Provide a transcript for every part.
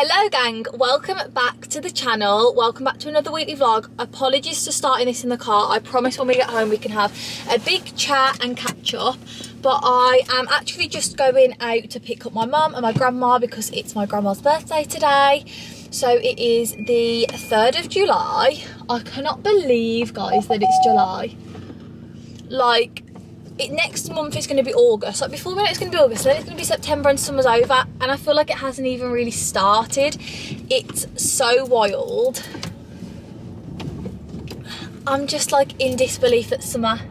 Hello gang, welcome back to the channel, welcome back to another weekly vlog. Apologies for starting this in the car. I promise when we get home we can have a big chat and catch up, but I am actually just going out to pick up my mum and my grandma because it's my grandma's birthday today. So it is the 3rd of July. I cannot believe, guys, that it's July. Like, next month is going to be August. Like, before we know it's going to be August, then it's going to be September and summer's over, and I feel like it hasn't even really started. It's so wild. I'm just like in disbelief that summer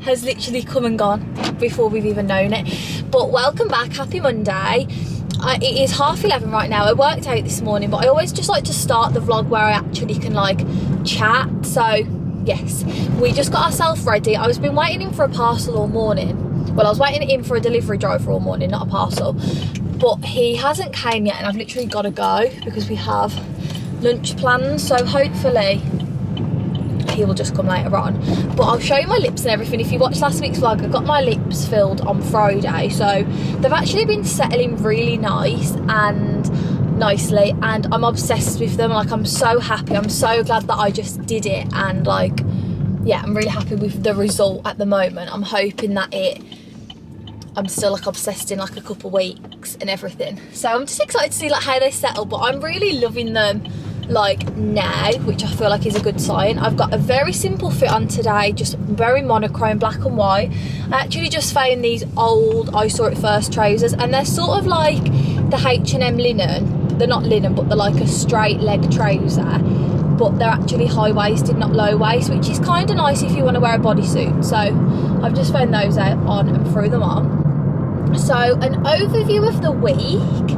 has literally come and gone before we've even known it. But welcome back, happy Monday. It is 11:30 right now. I worked out this morning, but I always just like to start the vlog where I actually can like chat. So yes, we just got ourselves ready. I was been waiting in for a parcel all morning. Well, I was waiting in for a delivery driver all morning, not a parcel. But he hasn't came yet, and I've literally got to go because we have lunch plans. So hopefully he will just come later on. But I'll show you my lips and everything. If you watched last week's vlog, I got my lips filled on Friday. So they've actually been settling really nice and nicely, and I'm obsessed with them. Like, I'm so happy. I'm so glad that I just did it, and like, yeah, I'm really happy with the result at the moment. I'm hoping that I'm still like obsessed in like a couple weeks and everything. So I'm just excited to see like how they settle, but I'm really loving them like now, which I feel like is a good sign. I've got a very simple fit on today, just very monochrome, black and white. I actually just found these old I Saw It First trousers, and they're sort of like the H&M linen. They're not linen, but they're like a straight leg trouser, but they're actually high-waisted, not low-waist, which is kind of nice if you want to wear a bodysuit. So I've just found those out on and threw them on. So an overview of the week.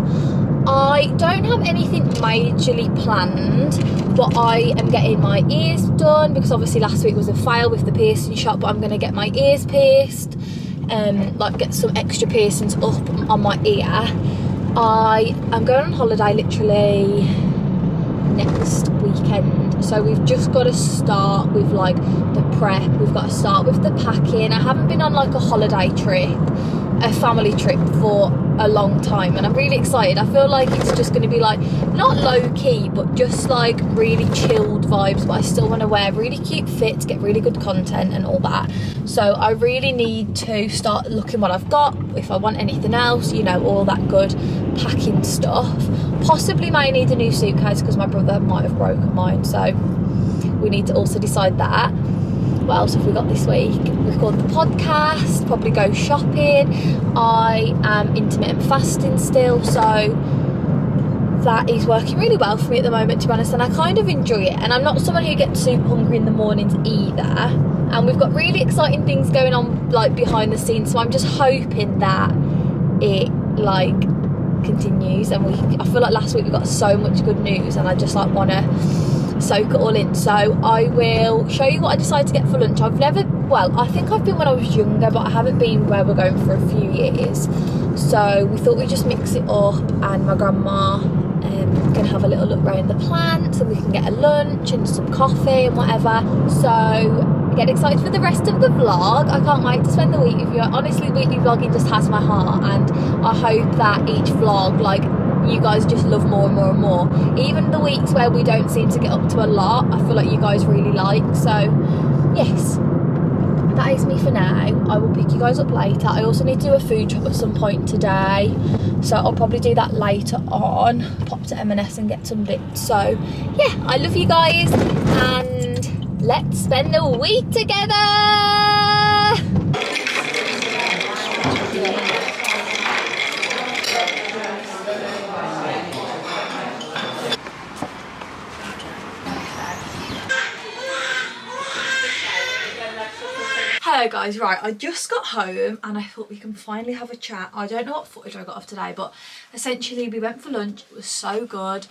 I don't have anything majorly planned, but I am getting my ears done because obviously last week was a fail with the piercing shop, but I'm going to get my ears pierced and like get some extra piercings up on my ear. I am going on holiday literally next weekend, so we've just got to start with like the prep. We've got to start with the packing. I haven't been on like a holiday trip, a family trip for a long time, and I'm really excited. I feel like it's just going to be like not low key, but just like really chilled vibes, but I still want to wear really cute fits, get really good content and all that. So I really need to start looking what I've got, if I want anything else, you know, all that good packing stuff. Possibly may need a new suitcase because my brother might have broken mine, so we need to also decide that. What else have we got this week? Record the podcast, probably go shopping. I am intermittent fasting still, so that is working really well for me at the moment, to be honest, and I kind of enjoy it. And I'm not someone who gets super hungry in the mornings either, and we've got really exciting things going on like behind the scenes, so I'm just hoping that it like continues. And I feel like last week we got so much good news, and I just like want to soak it all in. So I will show you what I decided to get for lunch. I think I've been when I was younger, but I haven't been where we're going for a few years. So we thought we'd just mix it up, and my grandma can have a little look around the plants, and we can get a lunch and some coffee and whatever. So get excited for the rest of the vlog. I can't wait to spend the week with you. Honestly, weekly vlogging just has my heart, and I hope that each vlog, like, you guys just love more and more and more. Even the weeks where we don't seem to get up to a lot, I feel like you guys really like. So yes, that is me for now. I will pick you guys up later. I also need to do a food shop at some point today, so I'll probably do that later on. Pop to M&S and get some bits. So yeah, I love you guys, and let's spend the week together. Hello guys, right, I just got home and I thought we can finally have a chat. I don't know what footage I got of today, but essentially we went for lunch. It was so good.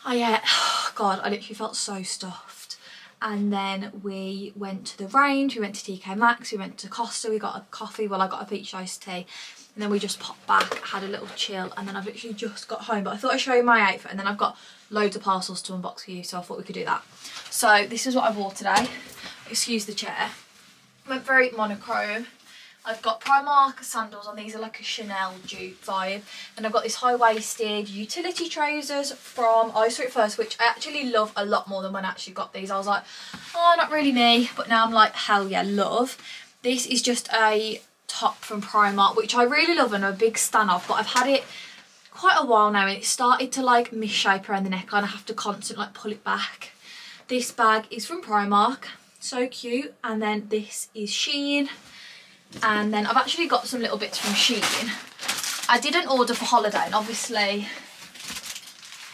God, I literally felt so stuffed. And then we went to the range, we went to TK Maxx, we went to Costa, we got a coffee, well, I got a peach iced tea, and then we just popped back, had a little chill, and then I've literally just got home. But I thought I'd show you my outfit, and then I've got loads of parcels to unbox for you, so I thought we could do that. So this is what I wore today. Excuse the chair. Went very monochrome. I've got Primark sandals on. These are like a Chanel dupe vibe. And I've got this high-waisted utility trousers from I Saw It First, which I actually love a lot more than when I actually got these. I was like, oh, not really me. But now I'm like, hell yeah, love. This is just a top from Primark, which I really love and I'm a big stan of. But I've had it quite a while now and it started to like misshape around the neckline. I have to constantly like pull it back. This bag is from Primark. So cute. And then this is Shein. And then I've actually got some little bits from Shein. I didn't order for holiday and obviously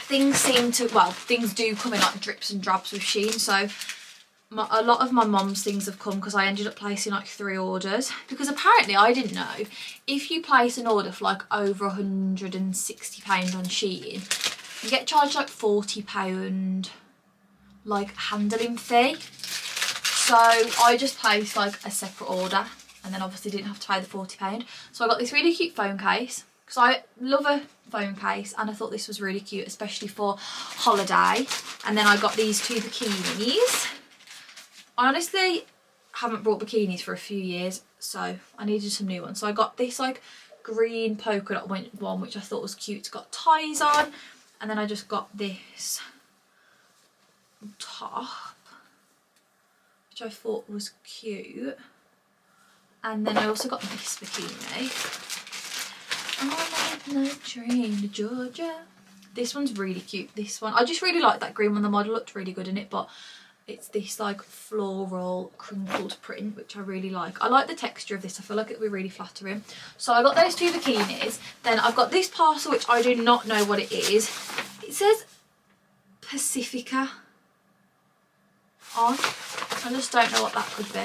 things seem to, well, things do come in like drips and drabs with Shein. So a lot of my mum's things have come because I ended up placing like 3 orders. Because apparently I didn't know, if you place an order for like over £160 on Shein, you get charged like £40 like handling fee. So I just placed like a separate order and then obviously didn't have to pay the £40. So I got this really cute phone case because I love a phone case and I thought this was really cute, especially for holiday. And then I got these 2 bikinis. I honestly haven't brought bikinis for a few years, so I needed some new ones. So I got this like green polka dot one, which I thought was cute. It's got ties on. And then I just got this top, which I thought was cute. And then I also got this bikini. Oh my train to Georgia. This one's really cute. This one, I just really like that green one. The model looked really good in it, but it's this like floral crinkled print, which I really like. I like the texture of this. I feel like it'll be really flattering. So I got those 2 bikinis. Then I've got this parcel, which I do not know what it is. It says Pacifica on. I just don't know what that could be.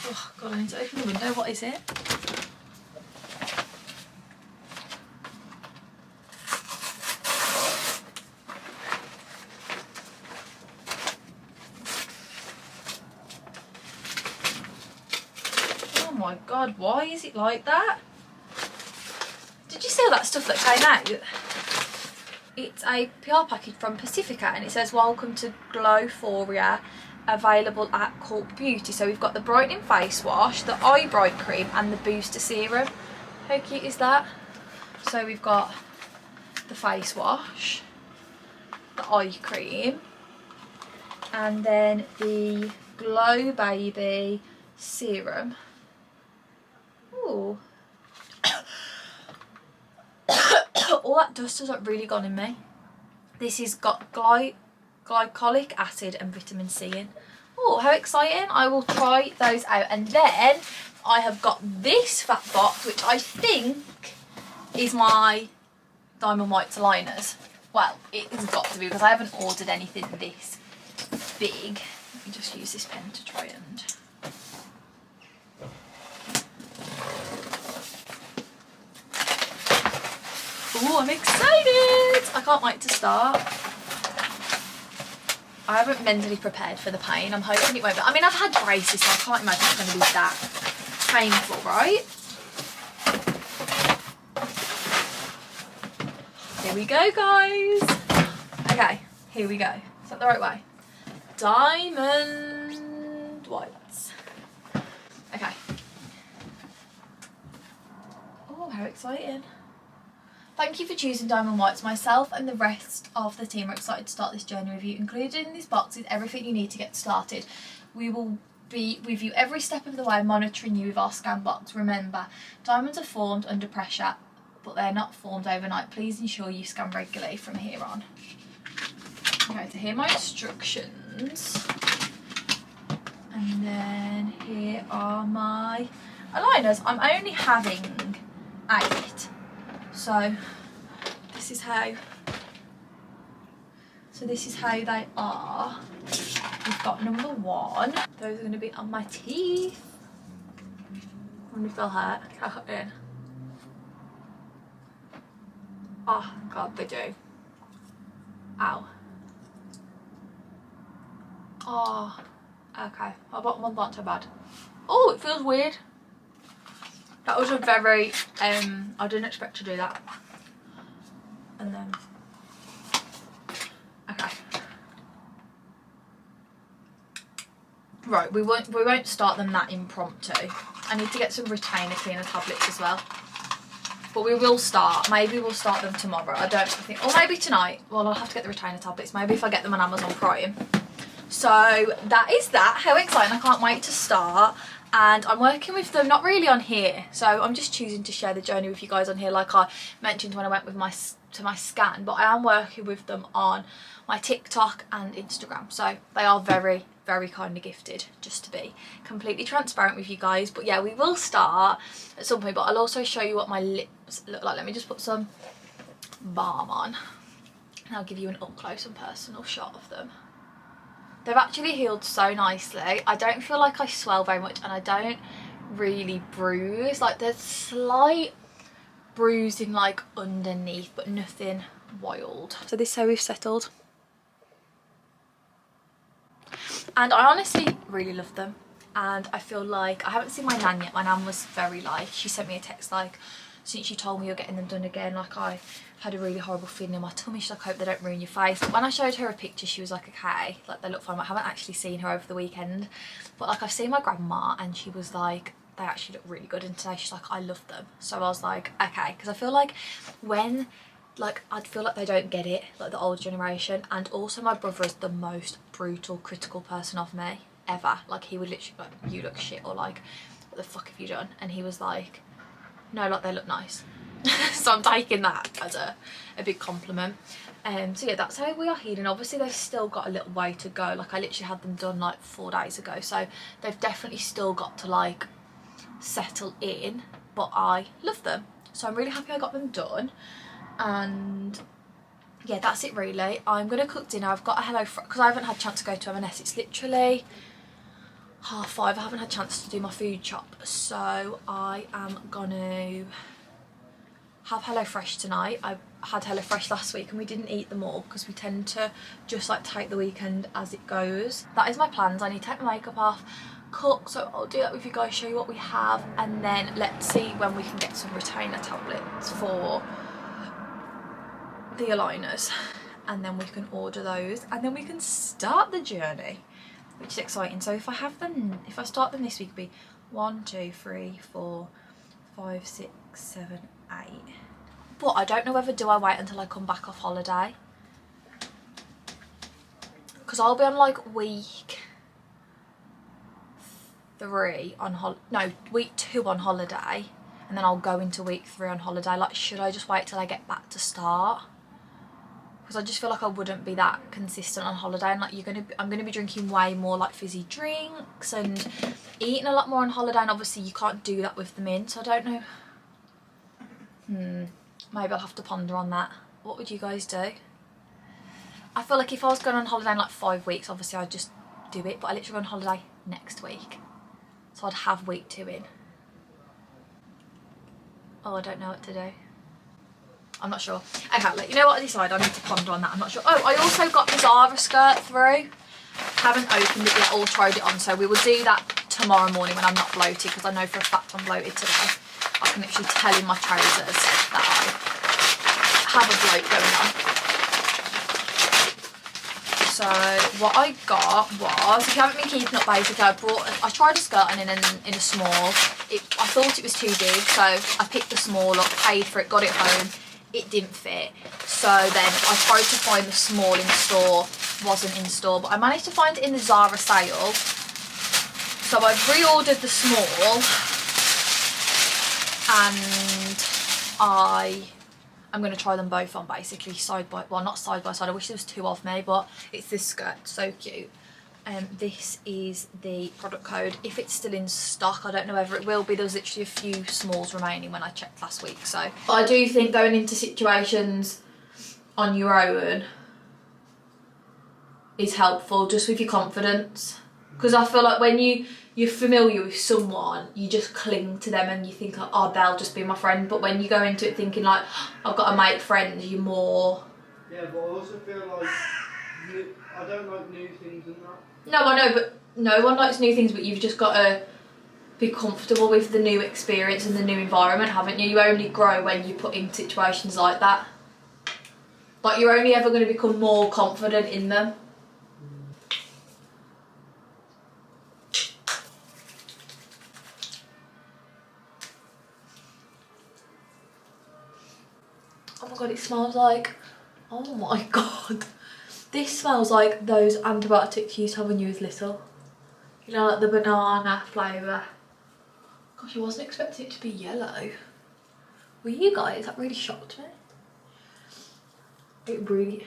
Oh god, I need to open the window. What is it? Oh my god, why is it like that? Did you see all that stuff that came out? It's a PR package from Pacifica and it says welcome to Glowphoria, available at Corp Beauty. So we've got the brightening face wash, the eye bright cream and the booster serum. How cute is that? So we've got the face wash, the eye cream, and then the Glow Baby serum. Ooh. All that dust has like really gone in me. This has got glycolic acid and vitamin C in. Oh, how exciting. I will try those out. And then I have got this fat box, which I think is my Diamond Whites liners. Well, it has got to be because I haven't ordered anything this big. Let me just use this pen to try and... Oh, I'm excited! I can't wait to start. I haven't mentally prepared for the pain. I'm hoping it won't be. I mean, I've had braces, so I can't imagine it's going to be that painful, right? Here we go, guys. Okay, here we go. Is that the right way? Diamond Whites. Okay. Oh, how exciting. Thank you for choosing Diamond Whites. Myself and the rest of the team are excited to start this journey with you. Included in this box is everything you need to get started. We will be with you every step of the way, monitoring you with our scan box. Remember, diamonds are formed under pressure, but they're not formed overnight. Please ensure you scan regularly from here on. Okay, so here are my instructions. And then here are my aligners. I'm only having 8. So this is how they are. We've got number 1. Those are going to be on my teeth. I wonder if they'll hurt. I'll cut in. Oh god, they do. Ow. Oh, okay. I bought one, not too bad. Oh, it feels weird. That was a very, I didn't expect to do that. And then, okay. Right, we won't start them that impromptu. I need to get some retainer cleaner tablets as well. But we will start. Maybe we'll start them tomorrow. I don't think, or maybe tonight. Well, I'll have to get the retainer tablets. Maybe if I get them on Amazon Prime. So that is that. How exciting. I can't wait to start. And I'm working with them, not really on here. So I'm just choosing to share the journey with you guys on here, like I mentioned when I went with my scan. But I am working with them on my TikTok and Instagram. So they are very, very kindly gifted, just to be completely transparent with you guys. But yeah, we will start at some point. But I'll also show you what my lips look like. Let me just put some balm on. And I'll give you an up close and personal shot of them. They've actually healed so nicely. I don't feel like I swell very much, and I don't really bruise. Like, there's slight bruising like underneath, but nothing wild. So this is how we've settled. And I honestly really love them. And I feel like, I haven't seen my nan yet. My nan was very like, she sent me a text like, since you told me you're getting them done again, like I had a really horrible feeling in my tummy. She's like, I hope they don't ruin your face. But when I showed her a picture, she was like, okay, like they look fine. I haven't actually seen her over the weekend, but like I've seen my grandma and she was like, they actually look really good. And today she's like, I love them. So I was like, okay, because I feel like when, like, I'd feel like they don't get it, like the old generation. And also my brother is the most brutal, critical person of me ever. Like, he would literally like, you look shit, or like, what the fuck have you done? And he was like, no, like, they look nice. So I'm taking that as a big compliment. So yeah, that's how we are healing. Obviously they've still got a little way to go. Like, I literally had them done like 4 days ago, so they've definitely still got to like settle in, but I love them. So I'm really happy I got them done. And yeah, that's it really. I'm gonna cook dinner. I've got a HelloFresh because I haven't had a chance to go to M&S. It's literally 5:30. I haven't had a chance to do my food chop, so I am gonna have HelloFresh tonight. I had HelloFresh last week and we didn't eat them all because we tend to just like take the weekend as it goes. That is my plans. I need to take my makeup off, cook, so I'll do that with you guys, show you what we have, and then let's see when we can get some retainer tablets for the aligners, and then we can order those and then we can start the journey, which is exciting. So if I start them this week, it'll be 1, 2, 3, 4, 5, 6, 7, 8. But I don't know whether do I wait until I come back off holiday, because I'll be on like week 3 on week 2 on holiday, and then I'll go into week 3 on holiday. Like, should I just wait till I get back to start? Because I just feel like I wouldn't be that consistent on holiday, and like I'm gonna be drinking way more like fizzy drinks and eating a lot more on holiday, and obviously you can't do that with them in, so I don't know. Maybe I'll have to ponder on that. What would you guys do? I feel like if I was going on holiday in like 5 weeks, obviously I'd just do it, but I literally go on holiday next week, so I'd have week 2 in. Oh, I don't know what to do. I'm not sure. Okay, like, you know what I decided? I need to ponder on that. I'm not sure. Oh, I also got the Zara skirt through. Haven't opened it yet or tried it on, so we will do that tomorrow morning when I'm not bloated, because I know for a fact I'm bloated today. I can literally tell in my trousers that I have a bloat going on. So what I got was, if you haven't been keeping up, basically I tried a skirt on in a small. I thought it was too big, so I picked the small up, paid for it, got it home. It didn't fit, so then I tried to find the small in store, wasn't in store, but I managed to find it in the Zara sale, so I've reordered the small, and I'm going to try them both on, basically not side by side. I wish there was 2 of me, but it's this skirt, so cute. This is the product code, if it's still in stock. I don't know whether it will be. There was literally a few smalls remaining when I checked last week, so. But I do think going into situations on your own is helpful, just with your confidence. Because I feel like when you're familiar with someone, you just cling to them and you think, oh, they'll just be my friend. But when you go into it thinking like, I've got to make friends, you're more... Yeah, but I also feel like I don't like new things and that. No, I know, but no one likes new things, but you've just got to be comfortable with the new experience and the new environment, haven't you? You only grow when you put in situations like that. Like, you're only ever going to become more confident in them. Oh my god, it smells like... Oh my god. This smells like those antibiotics you used to have when you was little. You know, like the banana flavour. Gosh, I wasn't expecting it to be yellow. Were you guys? That really shocked me. It really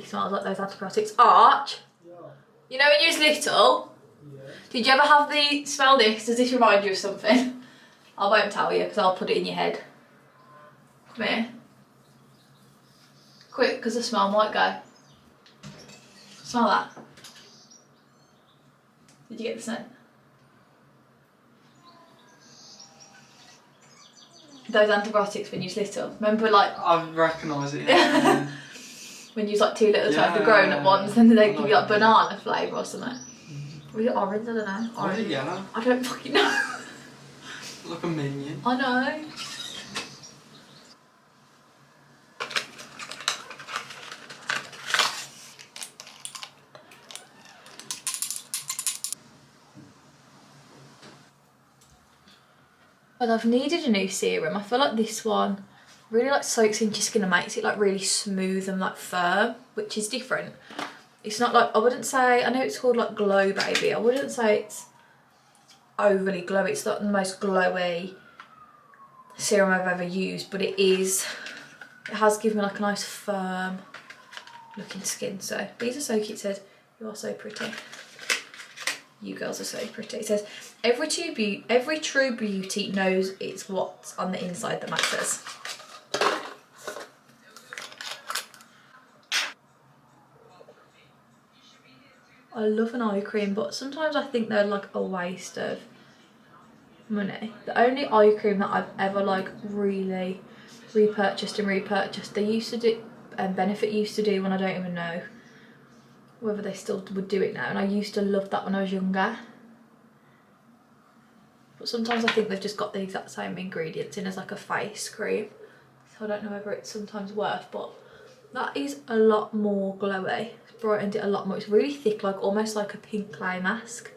smells like those antibiotics. Arch, Yeah. you know when you was little? Yeah. Did you ever have the... Smell this? Does this remind you of something? I won't tell you because I'll put it in your head. Come here. Quick, because the smell might go. Smell that. Did you get the scent? Those antibiotics when you was little. Remember, like... I recognise it, yeah. when you was like 2 little times the grown-up ones, and then they give you like banana flavour or something. Was it orange? I don't know. Or is it yellow? I don't fucking know. Like a minion. I know. But I've needed a new serum. I feel like this one really like soaks into your skin and makes it like really smooth and like firm, which is different. It's not like, I wouldn't say, I know it's called like Glow Baby. I wouldn't say it's overly glowy. It's not the most glowy serum I've ever used, but it has given me like a nice firm looking skin. So these are so cute. It says, you are so pretty. You girls are so pretty. It says, every true beauty knows it's what's on the inside that matters. I love an eye cream, but sometimes I think they're like a waste of money. The only eye cream that I've ever like really repurchased, they used to do, and Benefit used to do, when I don't even know whether they still would do it now, and I used to love that when I was younger. But sometimes I think they've just got the exact same ingredients in as like a face cream, so I don't know whether it's sometimes worth, but that is a lot more glowy. It's brightened it a lot more. It's really thick, like almost like a pink clay mask.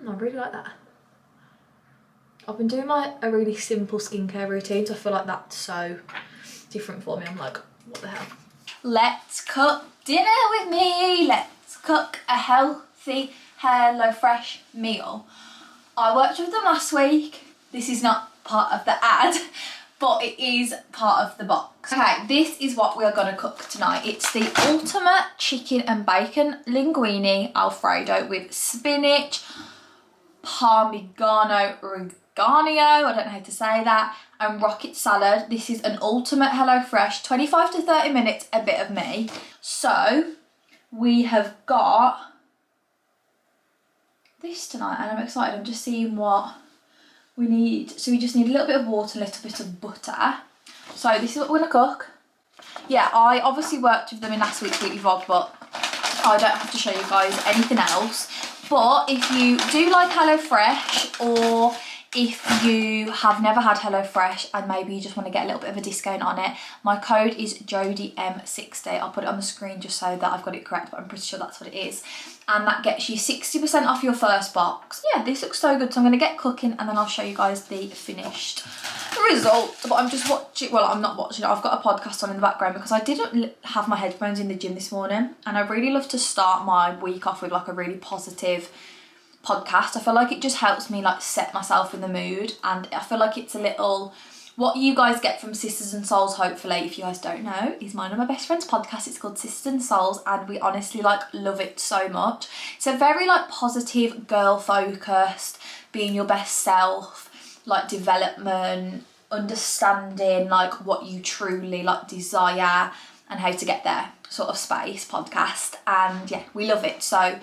I really like that. I've been doing a really simple skincare routine, so I feel like that's so different for me. I'm like, what the hell? Let's cook dinner with me. Let's cook a healthy HelloFresh meal. I worked with them last week. This is not part of the ad, but it is part of the box. Okay, this is what we are gonna cook tonight. It's the ultimate chicken and bacon linguine Alfredo with spinach, parmigiano reggiano, I don't know how to say that, and rocket salad. This is an ultimate HelloFresh, 25 to 30 minutes, a bit of me. So we have got this tonight and I'm excited. I'm just seeing what we need. So we just need a little bit of water, a little bit of butter. So this is what we're gonna cook. Yeah, I obviously worked with them in last week's weekly vlog, but I don't have to show you guys anything else. But if you do like HelloFresh, or if you have never had HelloFresh and maybe you just want to get a little bit of a discount on it, my code is JodieM60. I'll put it on the screen just so that I've got it correct, but I'm pretty sure that's what it is. And that gets you 60% off your first box. Yeah, this looks so good. So I'm going to get cooking and then I'll show you guys the finished result. But I'm just watching, well, I'm not watching it. I've got a podcast on in the background because I didn't have my headphones in the gym this morning. And I really love to start my week off with like a really positive podcast. I feel like it just helps me like set myself in the mood, and I feel like it's a little, what you guys get from Sisters and Souls, hopefully, if you guys don't know, is mine and my best friend's podcast. It's called Sisters and Souls, and we honestly like love it so much. It's a very like positive, girl focused, being your best self, like development, understanding like what you truly like desire and how to get there. sort of space podcast, and yeah, we love it. So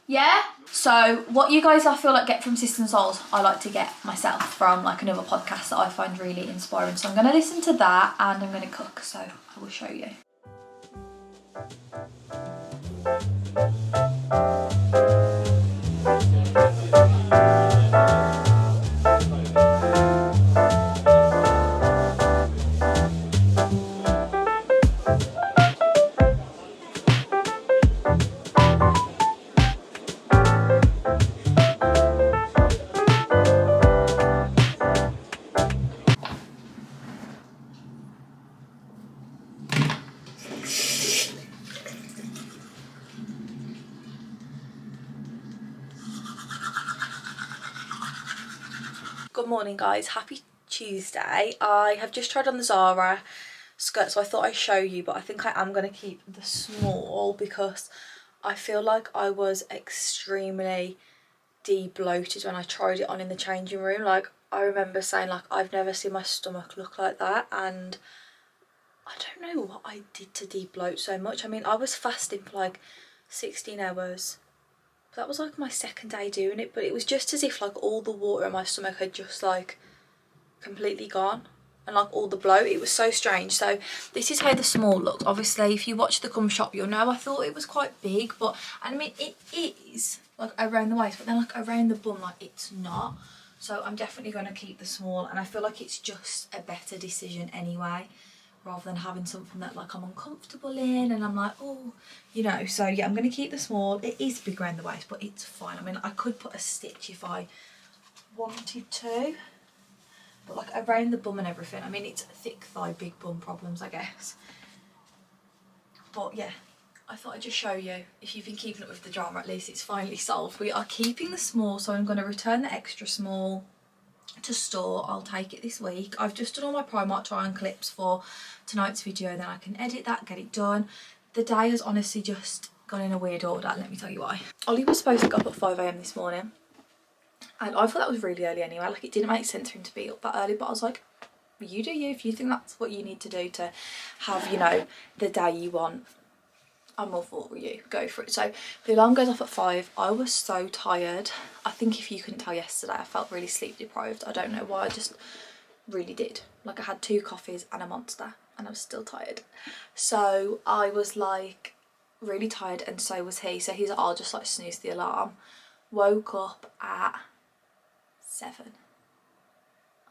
yeah, so what you guys I feel like get from Sisters and Souls, I like to get myself from like another podcast that I find really inspiring. So I'm going to listen to that and I'm going to cook, so I will show you. Good morning guys, happy Tuesday. I have just tried on the Zara skirt, so I thought I'd show you, but I think I am going to keep the small because I feel like I was extremely de-bloated when I tried it on in the changing room. Like, I remember saying like, I've never seen my stomach look like that, and I don't know what I did to de-bloat so much. I mean, I was fasting for like 16 hours. That was like my second day doing it, but it was just as if like all the water in my stomach had just like completely gone, and like all the bloat. It was so strange. So this is how the small looked. Obviously if you watch the Come Shop you'll know I thought it was quite big, but I mean it is like around the waist, but then like around the bum like it's not. So I'm definitely going to keep the small, and I feel like it's just a better decision anyway, rather than having something that like I'm uncomfortable in and I'm like, oh, you know. So yeah, I'm going to keep the small. It is big around the waist, but it's fine. I mean, I could put a stitch if I wanted to, but like around the bum and everything, I mean, it's thick thigh, big bum problems, I guess. But yeah, I thought I'd just show you. If you've been keeping up with the drama, at least it's finally solved. We are keeping the small, so I'm going to return the extra small to store. I'll take it this week. I've just done all my Primark try on clips for tonight's video, then I can edit that, get it done. The day has honestly just gone in a weird order, let me tell you why. Ollie was supposed to go up at 5 AM this morning, and I thought that was really early anyway. Like, it didn't make sense for him to be up that early, but I was like, you do you. If you think that's what you need to do to have, you know, the day you want, I'm all for you, go for it. So the alarm goes off at 5. I was so tired. I think if you couldn't tell yesterday, I felt really sleep deprived. I don't know why, I just really did. Like, I had 2 coffees and a Monster and I was still tired. So I was like really tired, and so was he. So he's like, I'll just like snooze the alarm. Woke up at 7.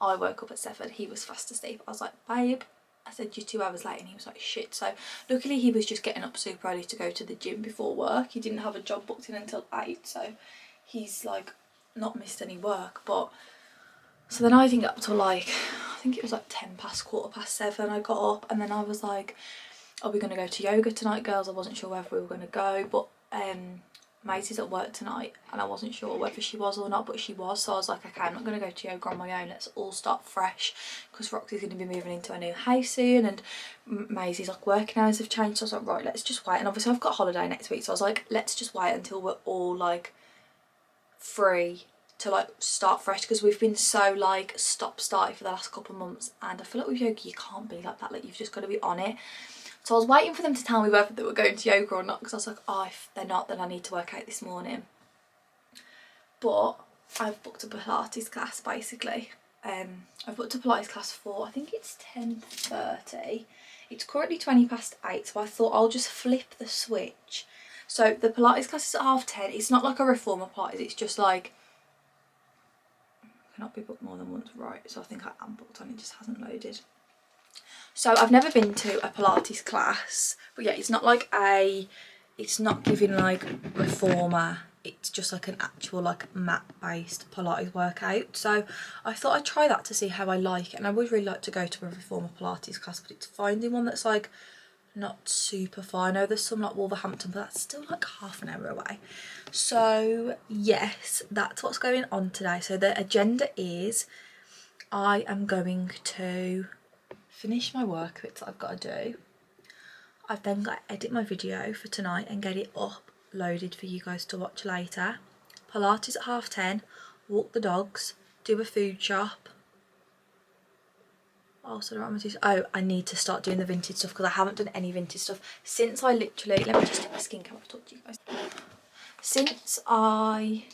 I woke up at 7. He was fast asleep. I was like, babe, I said you're 2 hours late, and he was like, shit. So luckily he was just getting up super early to go to the gym before work. He didn't have a job booked in until 8, so he's like not missed any work. But so then I think up till like, I think it was like 10 past, 7:15 I got up, and then I was like, are we going to go to yoga tonight, girls? I wasn't sure whether we were going to go, but Maisie's at work tonight and I wasn't sure whether she was or not, but she was. So I was like, okay, I'm not going to go to yoga on my own, let's all start fresh, because Roxy's going to be moving into a new house soon, and Maisie's like working hours have changed. So I was like, right, let's just wait. And obviously I've got a holiday next week, so I was like, let's just wait until we're all like free to like start fresh, because we've been so like stop-starty for the last couple of months, and I feel like with yoga you can't be like that. Like, you've just got to be on it. So I was waiting for them to tell me whether they were going to yoga or not, because I was like, oh, if they're not, then I need to work out this morning. But I've booked a Pilates class, basically. I've booked a Pilates class for, I think it's 10:30. It's currently 20 past 8, so I thought I'll just flip the switch. So the Pilates class is at 10:30. It's not like a reformer Pilates, it's just like, cannot be booked more than once, right? So I think I am booked on, it just hasn't loaded. So I've never been to a Pilates class, but yeah, it's not like it's not giving like reformer, it's just like an actual like mat based Pilates workout. So I thought I'd try that to see how I like it, and I would really like to go to a reformer Pilates class, but it's finding one that's like not super far. I know there's some like Wolverhampton, but that's still like half an hour away. So yes, that's what's going on today. So the agenda is I am going to finish my work bits that I've got to do. I've then got to edit my video for tonight and get it uploaded for you guys to watch later. Pilates at 10:30, walk the dogs, do a food shop, Also, what am I doing? Oh, I need to start doing the vintage stuff because I haven't done any vintage stuff since I literally, let me just take my skincare off to talk to you guys. Since I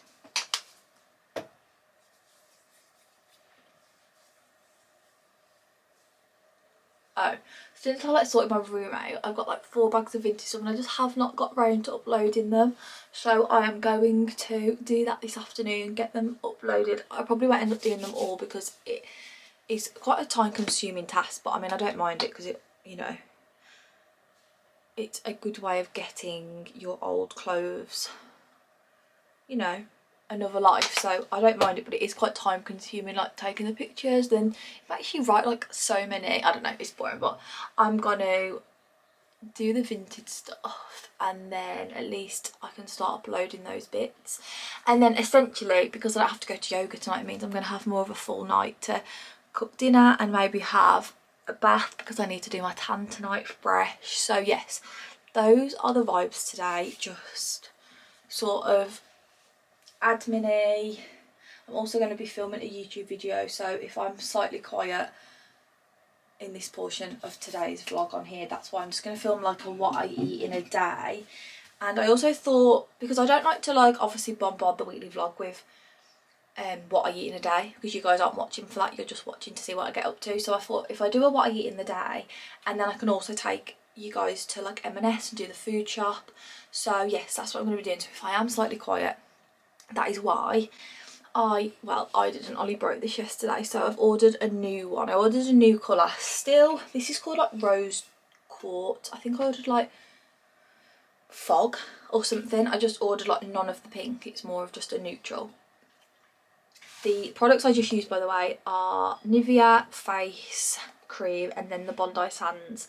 like sorted my room out, I've got like 4 bags of vintage stuff and I just have not got round to uploading them. So I am going to do that this afternoon, get them uploaded. I probably won't end up doing them all because it is quite a time consuming task, but I mean I don't mind it because it, you know, it's a good way of getting your old clothes, you know, another life. So I don't mind it, but it is quite time consuming, like taking the pictures. Then if I actually write like so many, I don't know, it's boring, but I'm gonna do the vintage stuff and then at least I can start uploading those bits. And then essentially, because I don't have to go to yoga tonight, it means I'm gonna have more of a full night to cook dinner and maybe have a bath because I need to do my tan tonight fresh. So yes, those are the vibes today, just sort of admin-y. I'm also going to be filming a YouTube video, so if I'm slightly quiet in this portion of today's vlog on here, that's why I'm just going to film like a what I eat in a day. And I also thought, because I don't like to like obviously bombard the weekly vlog with what I eat in a day, because you guys aren't watching for that, you're just watching to see what I get up to. So I thought if I do a what I eat in the day, and then I can also take you guys to like M&S and do the food shop. So yes, that's what I'm going to be doing. So if I am slightly quiet, that is why. I didn't, Ollie broke this yesterday, so I've ordered a new one. I ordered a new colour still. This is called like rose quartz. I think I ordered like fog or something. I just ordered like none of the pink, it's more of just a neutral. The products I just used, by the way, are Nivea face cream and then the Bondi Sands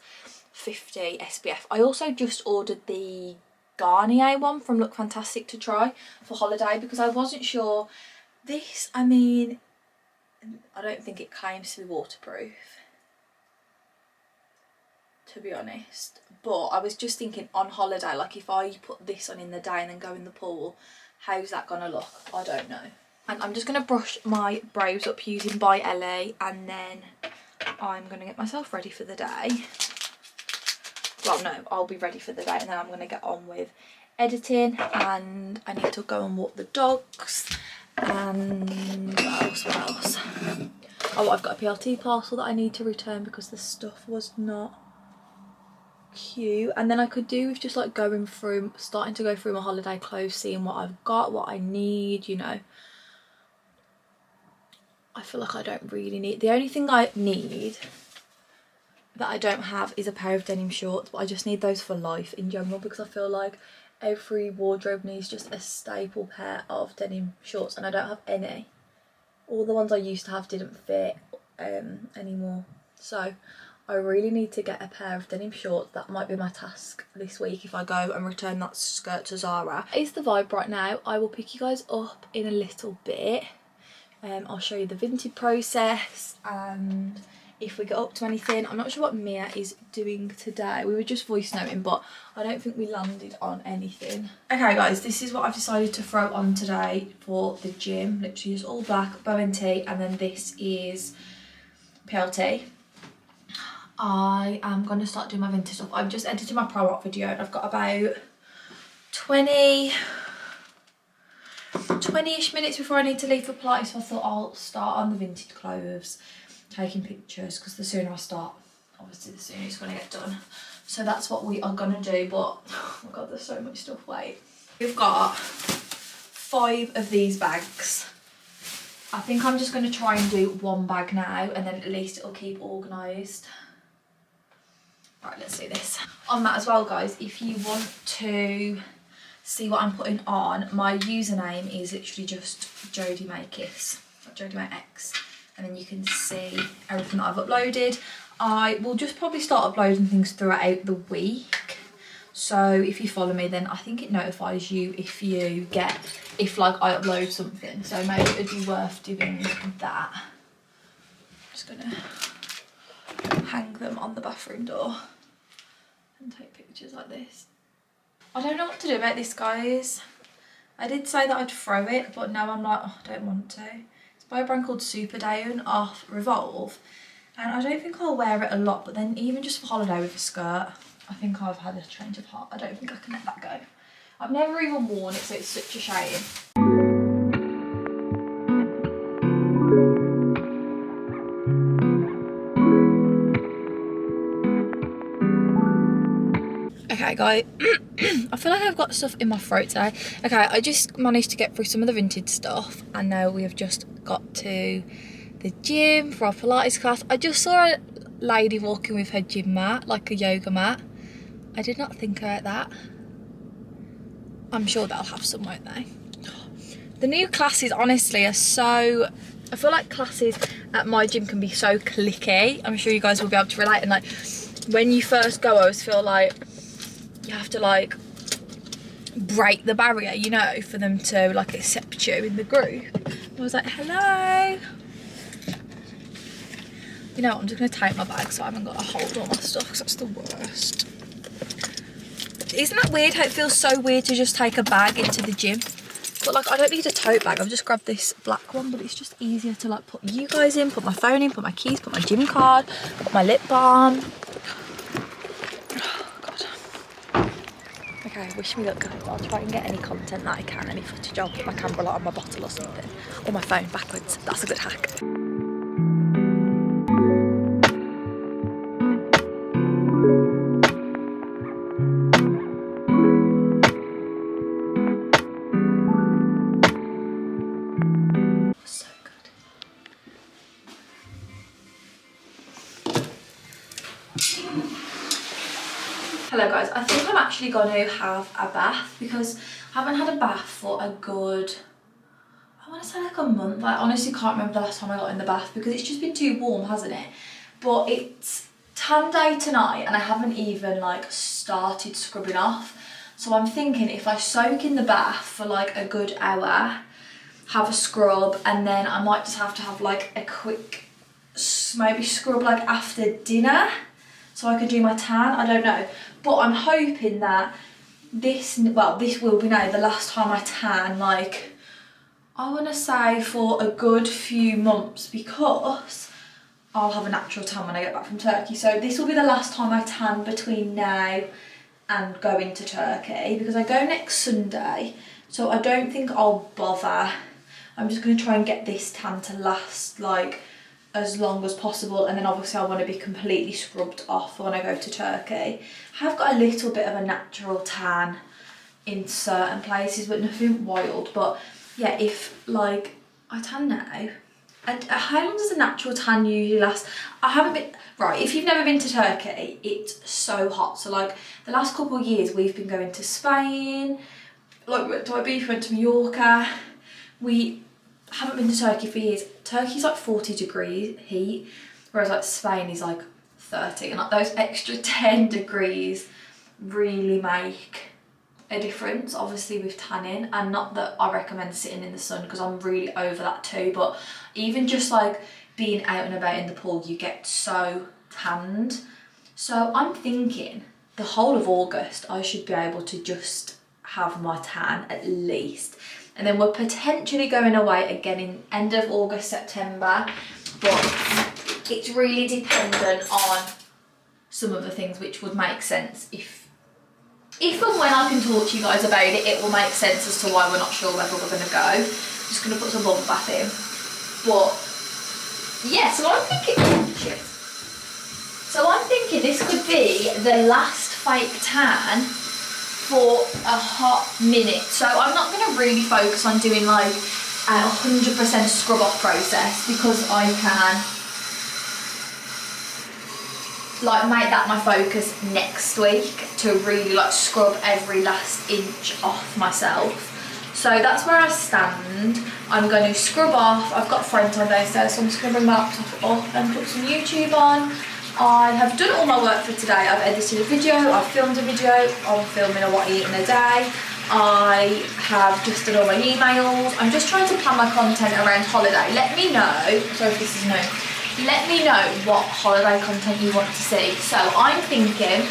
50 SPF. I also just ordered the Garnier one from Look Fantastic to try for holiday because I wasn't sure. This, I mean, I don't think it claims to be waterproof, to be honest, but I was just thinking on holiday, like if I put this on in the day and then go in the pool, how's that gonna look? I don't know. And I'm just gonna brush my brows up using By Ellie, and then I'm gonna get myself ready for the day. Well, no, I'll be ready for the day and then I'm gonna get on with editing, and I need to go and walk the dogs. And what else? Oh, I've got a PLT parcel that I need to return because the stuff was not cute. And then I could do with just like going through, starting to go through my holiday clothes, seeing what I've got, what I need, you know. I feel like I don't really need, the only thing I need that I don't have is a pair of denim shorts, but I just need those for life in general because I feel like every wardrobe needs just a staple pair of denim shorts and I don't have any. All the ones I used to have didn't fit anymore, so I really need to get a pair of denim shorts. That might be my task this week if I go and return that skirt to Zara. It's the vibe right now. I will pick you guys up in a little bit. I'll show you the vintage process and if we get up to anything. I'm not sure what Mia is doing today. We were just voice noting, but I don't think we landed on anything. Okay guys, this is what I've decided to throw on today for the gym. Literally just all black, bow and tee, and then this is PLT. I am going to start doing my vintage stuff. I've just edited my prom op video and I've got about 20-ish minutes before I need to leave for Pilates, so I thought I'll start on the vintage clothes, taking pictures, because the sooner I start, obviously the sooner it's going to get done. So that's what we are going to do, but oh my god, there's so much stuff. Wait, we've got 5 of these bags. I think I'm just going to try and do 1 bag now and then at least it'll keep organised. Right, let's do this. On that as well guys, if you want to see what I'm putting on, my username is literally just Jodie Makis, Jodie May X, and then you can see everything that I've uploaded. I will just probably start uploading things throughout the week, so if you follow me then I think it notifies you if like I upload something, so maybe it'd be worth doing that. I'm just gonna hang them on the bathroom door and take pictures like this. I don't know what to do about this guys. I did say that I'd throw it, but now I'm like, oh, I don't want to. It's by a brand called Super Down off Revolve, And I don't think I'll wear it a lot, but then even just for holiday with a skirt, I think I've had a change of heart. I don't think I can let that go. I've never even worn it, so it's such a shame. Okay guys, I feel like I've got stuff in my throat today. Okay, I just managed to get through some of the vintage stuff, and now we have just got to the gym for our Pilates class. I just saw a lady walking with her gym mat, like a yoga mat. I did not think about that. I'm sure they'll have some, won't they? The new classes honestly are so, I feel like classes at my gym can be so cliquey. I'm sure you guys will be able to relate, and like when you first go I always feel like you have to like break the barrier, you know, for them to like accept you in the group. I was like, hello. You know what, I'm just gonna take my bag so I haven't got to hold all my stuff, because that's the worst. Isn't that weird how it feels so weird to just take a bag into the gym? But like I don't need a tote bag, I've just grabbed this black one, but it's just easier to like put you guys in, put my phone in, put my keys, put my gym card, put my lip balm. Okay, wish me luck guys. I'll try and get any content that I can, any footage. I'll put my camera light on my bottle or something. Or my phone backwards. That's a good hack. So good. Hello guys, I think I'm actually going to have a bath because I haven't had a bath for a good, I want to say like a month. I honestly can't remember the last time I got in the bath because it's just been too warm, hasn't it? But it's tan day tonight and I haven't even like started scrubbing off. So I'm thinking if I soak in the bath for like a good hour, have a scrub, and then I might just have to have like a quick maybe scrub like after dinner so I could do my tan, I don't know. But I'm hoping that this will be now the last time I tan, like I want to say for a good few months, because I'll have a natural tan when I get back from Turkey. So this will be the last time I tan between now and going to Turkey, because I go next Sunday, so I don't think I'll bother. I'm just going to try and get this tan to last like as long as possible, and then obviously I want to be completely scrubbed off when I go to Turkey. I have got a little bit of a natural tan in certain places, but nothing wild. But yeah, if like I tan now, and how long does a natural tan usually last? I haven't been, right, if you've never been to Turkey, it's so hot. So like the last couple of years we've been going to Spain, like we went to Ibiza, went to Mallorca. We haven't been to Turkey for years. Turkey's like 40 degrees heat, whereas like Spain is like 30, and like those extra 10 degrees really make a difference, obviously with tanning. And not that I recommend sitting in the sun, because I'm really over that too, but even just like being out and about in the pool, you get so tanned. So I'm thinking the whole of August I should be able to just have my tan at least. And then we're potentially going away again in end of August, September. But it's really dependent on some of the things which would make sense. If and when I can talk to you guys about it, it will make sense as to why we're not sure whether we're going to go. I'm just going to put some bubble bath in. But yeah, so I'm thinking this could be the last fake tan for a hot minute. So I'm not going to really focus on doing like a 100% scrub off process, because I can like make that my focus next week to really like scrub every last inch off myself. So that's where I stand. I'm going to scrub off. I've got friends on downstairs, so I'm just going to bring my laptop up and put some YouTube on. I have done all my work for today. I've edited a video, I've filmed a video, I'm filming a what I eat in a day. I have just done all my emails. I'm just trying to plan my content around holiday. Let me know, sorry if this is new, let me know what holiday content you want to see. So I'm thinking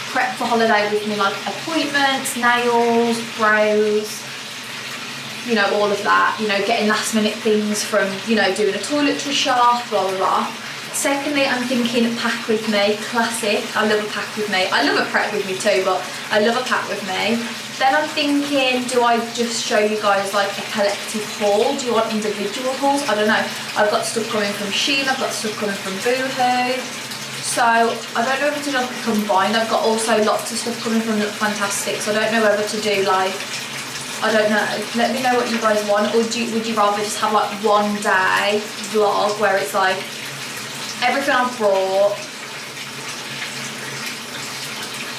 prep for holiday with me, like appointments, nails, brows, you know, all of that, you know, getting last minute things from, you know, doing a toiletry shop, blah, blah, blah. Secondly, I'm thinking pack with me, classic. I love a pack with me. I love a prep with me too, but I love a pack with me. Then I'm thinking, do I just show you guys like a collective haul? Do you want individual hauls? I don't know. I've got stuff coming from Shein, I've got stuff coming from Boohoo. So I don't know whether to do like a combined. I've got also lots of stuff coming from Look Fantastic, so I don't know whether to do like, I don't know. Let me know what you guys want, or would you rather just have like one day vlog where it's like everything I've brought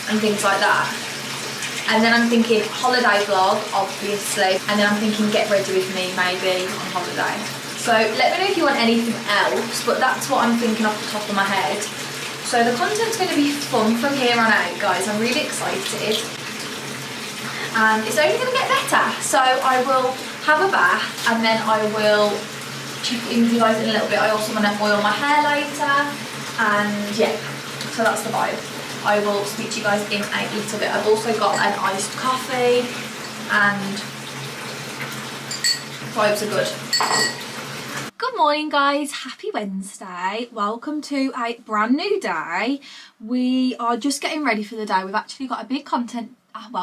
and things like that. And then I'm thinking holiday vlog, obviously, and then I'm thinking get ready with me maybe on holiday. So let me know if you want anything else, but that's what I'm thinking off the top of my head. So the content's going to be fun from here on out, guys. I'm really excited. And it's only going to get better. So I will have a bath and then I will check in with you guys in a little bit. I also want to oil my hair later. And yeah, so that's the vibe. I will speak to you guys in a little bit. I've also got an iced coffee and vibes are good. Good morning guys, happy Wednesday. Welcome to a brand new day. We are just getting ready for the day. We've actually got a big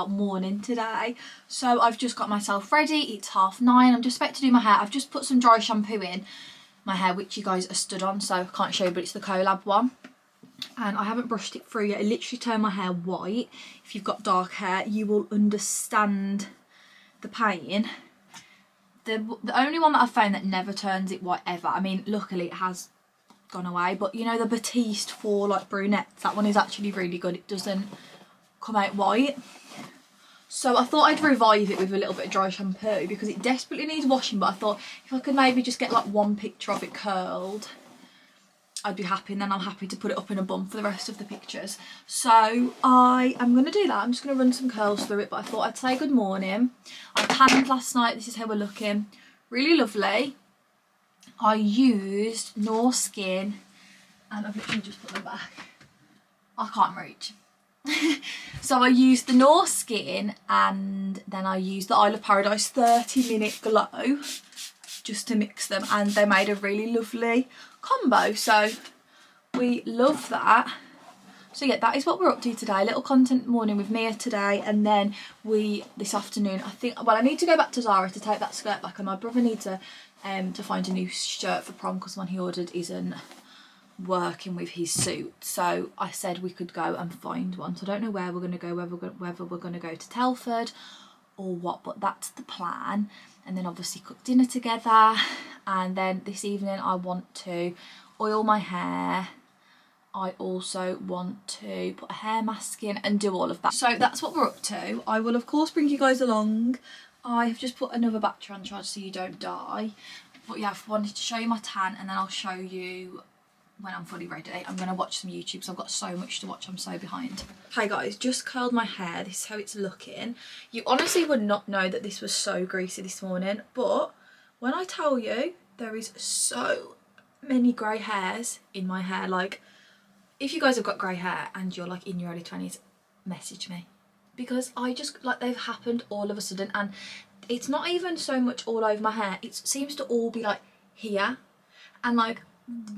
morning today. So I've just got myself ready. It's 9:30. I'm just about to do my hair. I've just put some dry shampoo in my hair, which you guys are stood on, so I can't show you, but it's the Collab one. And I haven't brushed it through yet. It literally turned my hair white. If you've got dark hair, you will understand the pain. The only one that I've found that never turns it white ever, I mean, luckily it has gone away, but you know the Batiste for like brunettes, that one is actually really good. It doesn't come out white. So I thought I'd revive it with a little bit of dry shampoo because it desperately needs washing, but I thought if I could maybe just get like one picture of it curled, I'd be happy, and then I'm happy to put it up in a bun for the rest of the pictures. So I am going to do that. I'm just going to run some curls through it, but I thought I'd say good morning. I tanned last night. This is how we're looking. Really lovely. I used No Skin, and I've literally just put them back. I can't reach. So I used the No Skin, and then I used the Isle of Paradise 30-minute glow just to mix them, and they made a really lovely combo, so we love that. So yeah, that is what we're up to today. Little content morning with Mia today, and then this afternoon I need to go back to Zara to take that skirt back, and my brother needs to find a new shirt for prom because the one he ordered isn't working with his suit. So I said we could go and find one. So I don't know where we're going to go, whether we're going to go to Telford or what, but that's the plan. And then obviously cook dinner together, and then this evening I want to oil my hair. I also want to put a hair mask in and do all of that. So that's what we're up to. I will of course bring you guys along. I have just put another battery on charge so you don't die. But yeah, I wanted to show you my tan, and then I'll show you when I'm fully ready. I'm going to watch some YouTube because I've got so much to watch. I'm so behind. Hi guys, just curled my hair. This is how it's looking. You honestly would not know that this was so greasy this morning, but when I tell you there is so many grey hairs in my hair, like if you guys have got grey hair and you're like in your early 20s, message me, because I just like they've happened all of a sudden, and it's not even so much all over my hair. It seems to all be like here, and like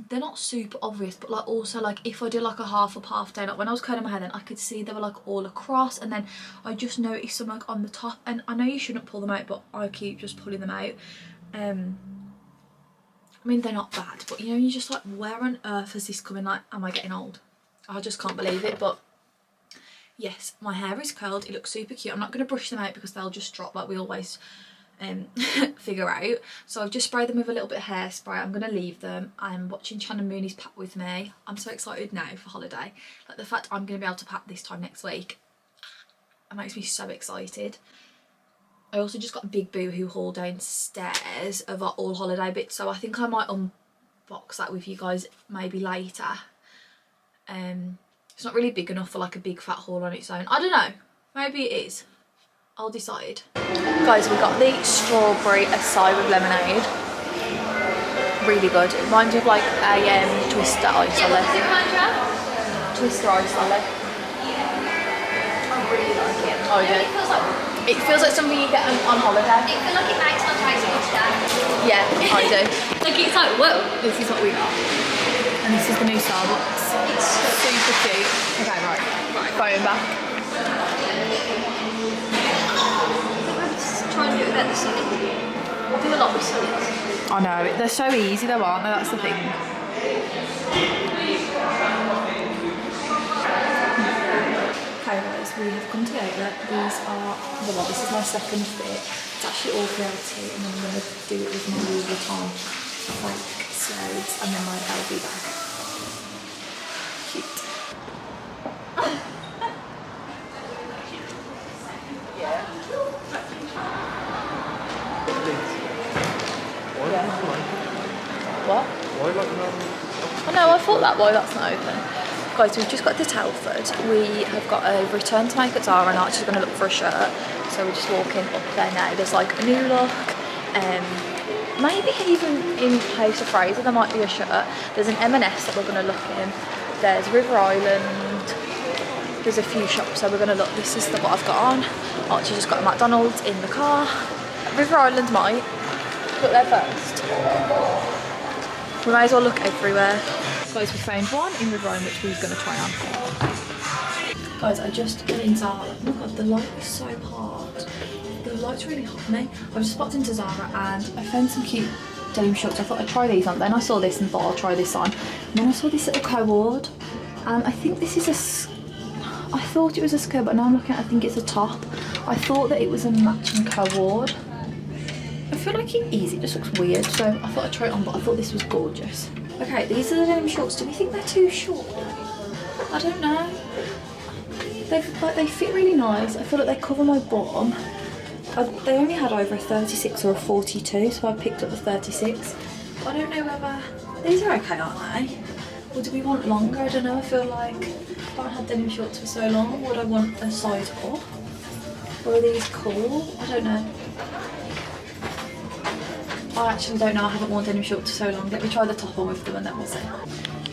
they're not super obvious, but like also like if I do like a half up half down, like when I was curling my hair then I could see they were like all across, and then I just noticed some like on the top, and I know you shouldn't pull them out, but I keep just pulling them out. I mean they're not bad, but you know, you're just like, where on earth has this coming? Like, am I getting old? I just can't believe it. But yes, my hair is curled. It looks super cute. I'm not going to brush them out because they'll just drop like we always figure out. So I've just sprayed them with a little bit of hairspray. I'm going to leave them. I'm watching Chan and Mooney's pack with me. I'm so excited now for holiday. Like the fact I'm going to be able to pack this time next week, it makes me so excited. I also just got a big Boohoo haul downstairs of our all holiday bits, so I think I might unbox that with you guys maybe later. It's not really big enough for like a big fat haul on its own. I don't know, maybe it is. I'll decide. Guys, we got the strawberry acai with lemonade. Really good. It reminds me of like a Twister ice olive. Twister ice olive. I really like it. Oh, I do. It feels like something you get on holiday. I feel like it makes my taste much better. Yeah, I do. Like it's like, whoa, This is what we got. And this is the new Starbucks. It's super cute. Okay, right. Phone back. Try and do it without the sunny. I do a lot with sunnies. I know, they're so easy though, aren't they? That's the thing. Okay guys, we have come to the outlet. These are, well, this is my second fit. It's actually all creative, and then I'm going to do it with my Louis Vuitton fake slides and then my LV bag. Cute. What? Why like another? Oh no, I thought that. Why that's not open. Guys, we've just got to Telford. We have got a return to make at Zara and Archie's going to look for a shirt. So we're just walking up there now. There's like a new look. Maybe even in House of Fraser there might be a shirt. There's an M&S that we're going to look in. There's River Island. There's a few shops, so we're going to look. This is what I've got on. Archie just got a McDonald's in the car. River Island might. Look there first. We might as well look everywhere. Guys, we found one in River Island which we was going to try on. Guys, I just got in Zara. Oh my god, the light is so hard. The light's really hot for me. I just popped into Zara and I found some cute denim shorts. I thought I'd try these on. Then I saw this and thought I'll try this on. And then I saw this little cord. And I think this is I thought it was a skirt, but now I'm looking at it, I think it's a top. I thought that it was a matching cord. I feel like it is, it just looks weird, so I thought I'd try it on, but I thought this was gorgeous. Okay, these are the denim shorts. Do we think they're too short? I don't know. They fit really nice. I feel like they cover my bottom. They only had either a 36 or a 42, so I picked up the 36. But I don't know whether... These are okay, aren't they? Or do we want longer? I don't know. I feel like if I haven't had denim shorts for so long, would I want a size up? Or are these cool? I don't know. I actually don't know. I haven't worn denim shorts for so long. Let me try the top on with them and then we'll see.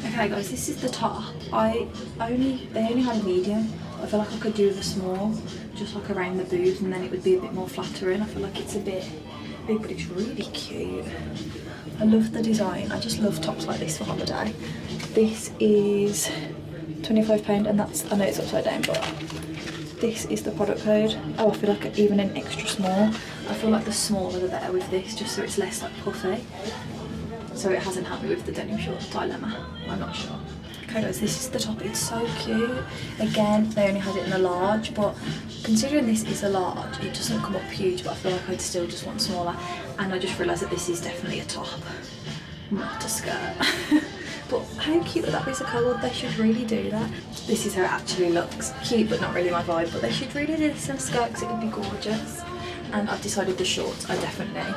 Okay guys, this is the top. They only had a medium. I feel like I could do with a small, just like around the boobs, and then it would be a bit more flattering. I feel like it's a bit big, but it's really cute. I love the design. I just love tops like this for holiday. This is £25 and that's, I know it's upside down, but this is the product code. Oh, I feel like even an extra small. I feel like the smaller the better with this, just so it's less like puffy. So it hasn't helped me with the denim short dilemma. I'm not sure. Okay guys, this is the top. It's so cute. Again, they only had it in a large, but considering this is a large, it doesn't come up huge, but I feel like I'd still just want smaller. And I just realised that this is definitely a top, not a skirt. But how cute would that be as a colour? They should really do that. This is how it actually looks. Cute, but not really my vibe, but they should really do this in a skirt because it would be gorgeous. And I've decided the shorts are definitely,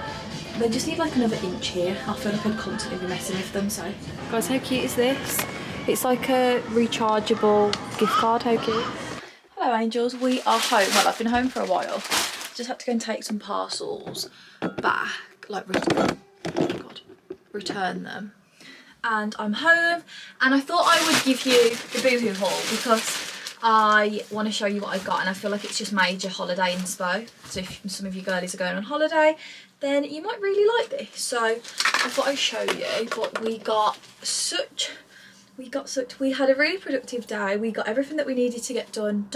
they just need like another inch here. I feel like I'd constantly be messing with them, so. Guys, how cute is this? It's like a rechargeable gift card, how cute. Hello angels, we are home. Well, I've been home for a while. Just had to go and take some parcels back, like return them. And I'm home, and I thought I would give you the Boohoo haul because I want to show you what I got, and I feel like it's just major holiday inspo. So if some of you girlies are going on holiday, then you might really like this. So I thought I'd show you. But we had a really productive day. We got everything that we needed to get done,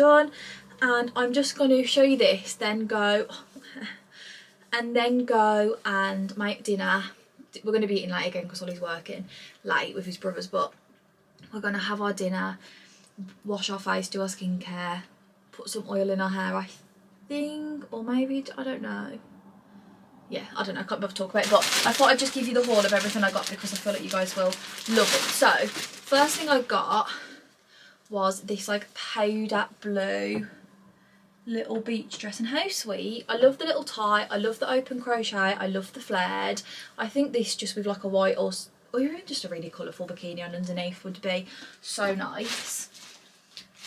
and I'm just going to show you this, then go and make dinner. We're going to be eating late again because Ollie's working late with his brothers, but we're going to have our dinner, wash our face, do our skincare, put some oil in our hair, I think, or maybe, I don't know. Yeah, I don't know, I can't bother to talk about it, but I thought I'd just give you the haul of everything I got because I feel like you guys will love it. So, first thing I got was this like powder blue little beach dress, and how sweet. I love the little tie, I love the open crochet, I love the flared. I think this just with like a white or even just a really colourful bikini on underneath would be so nice.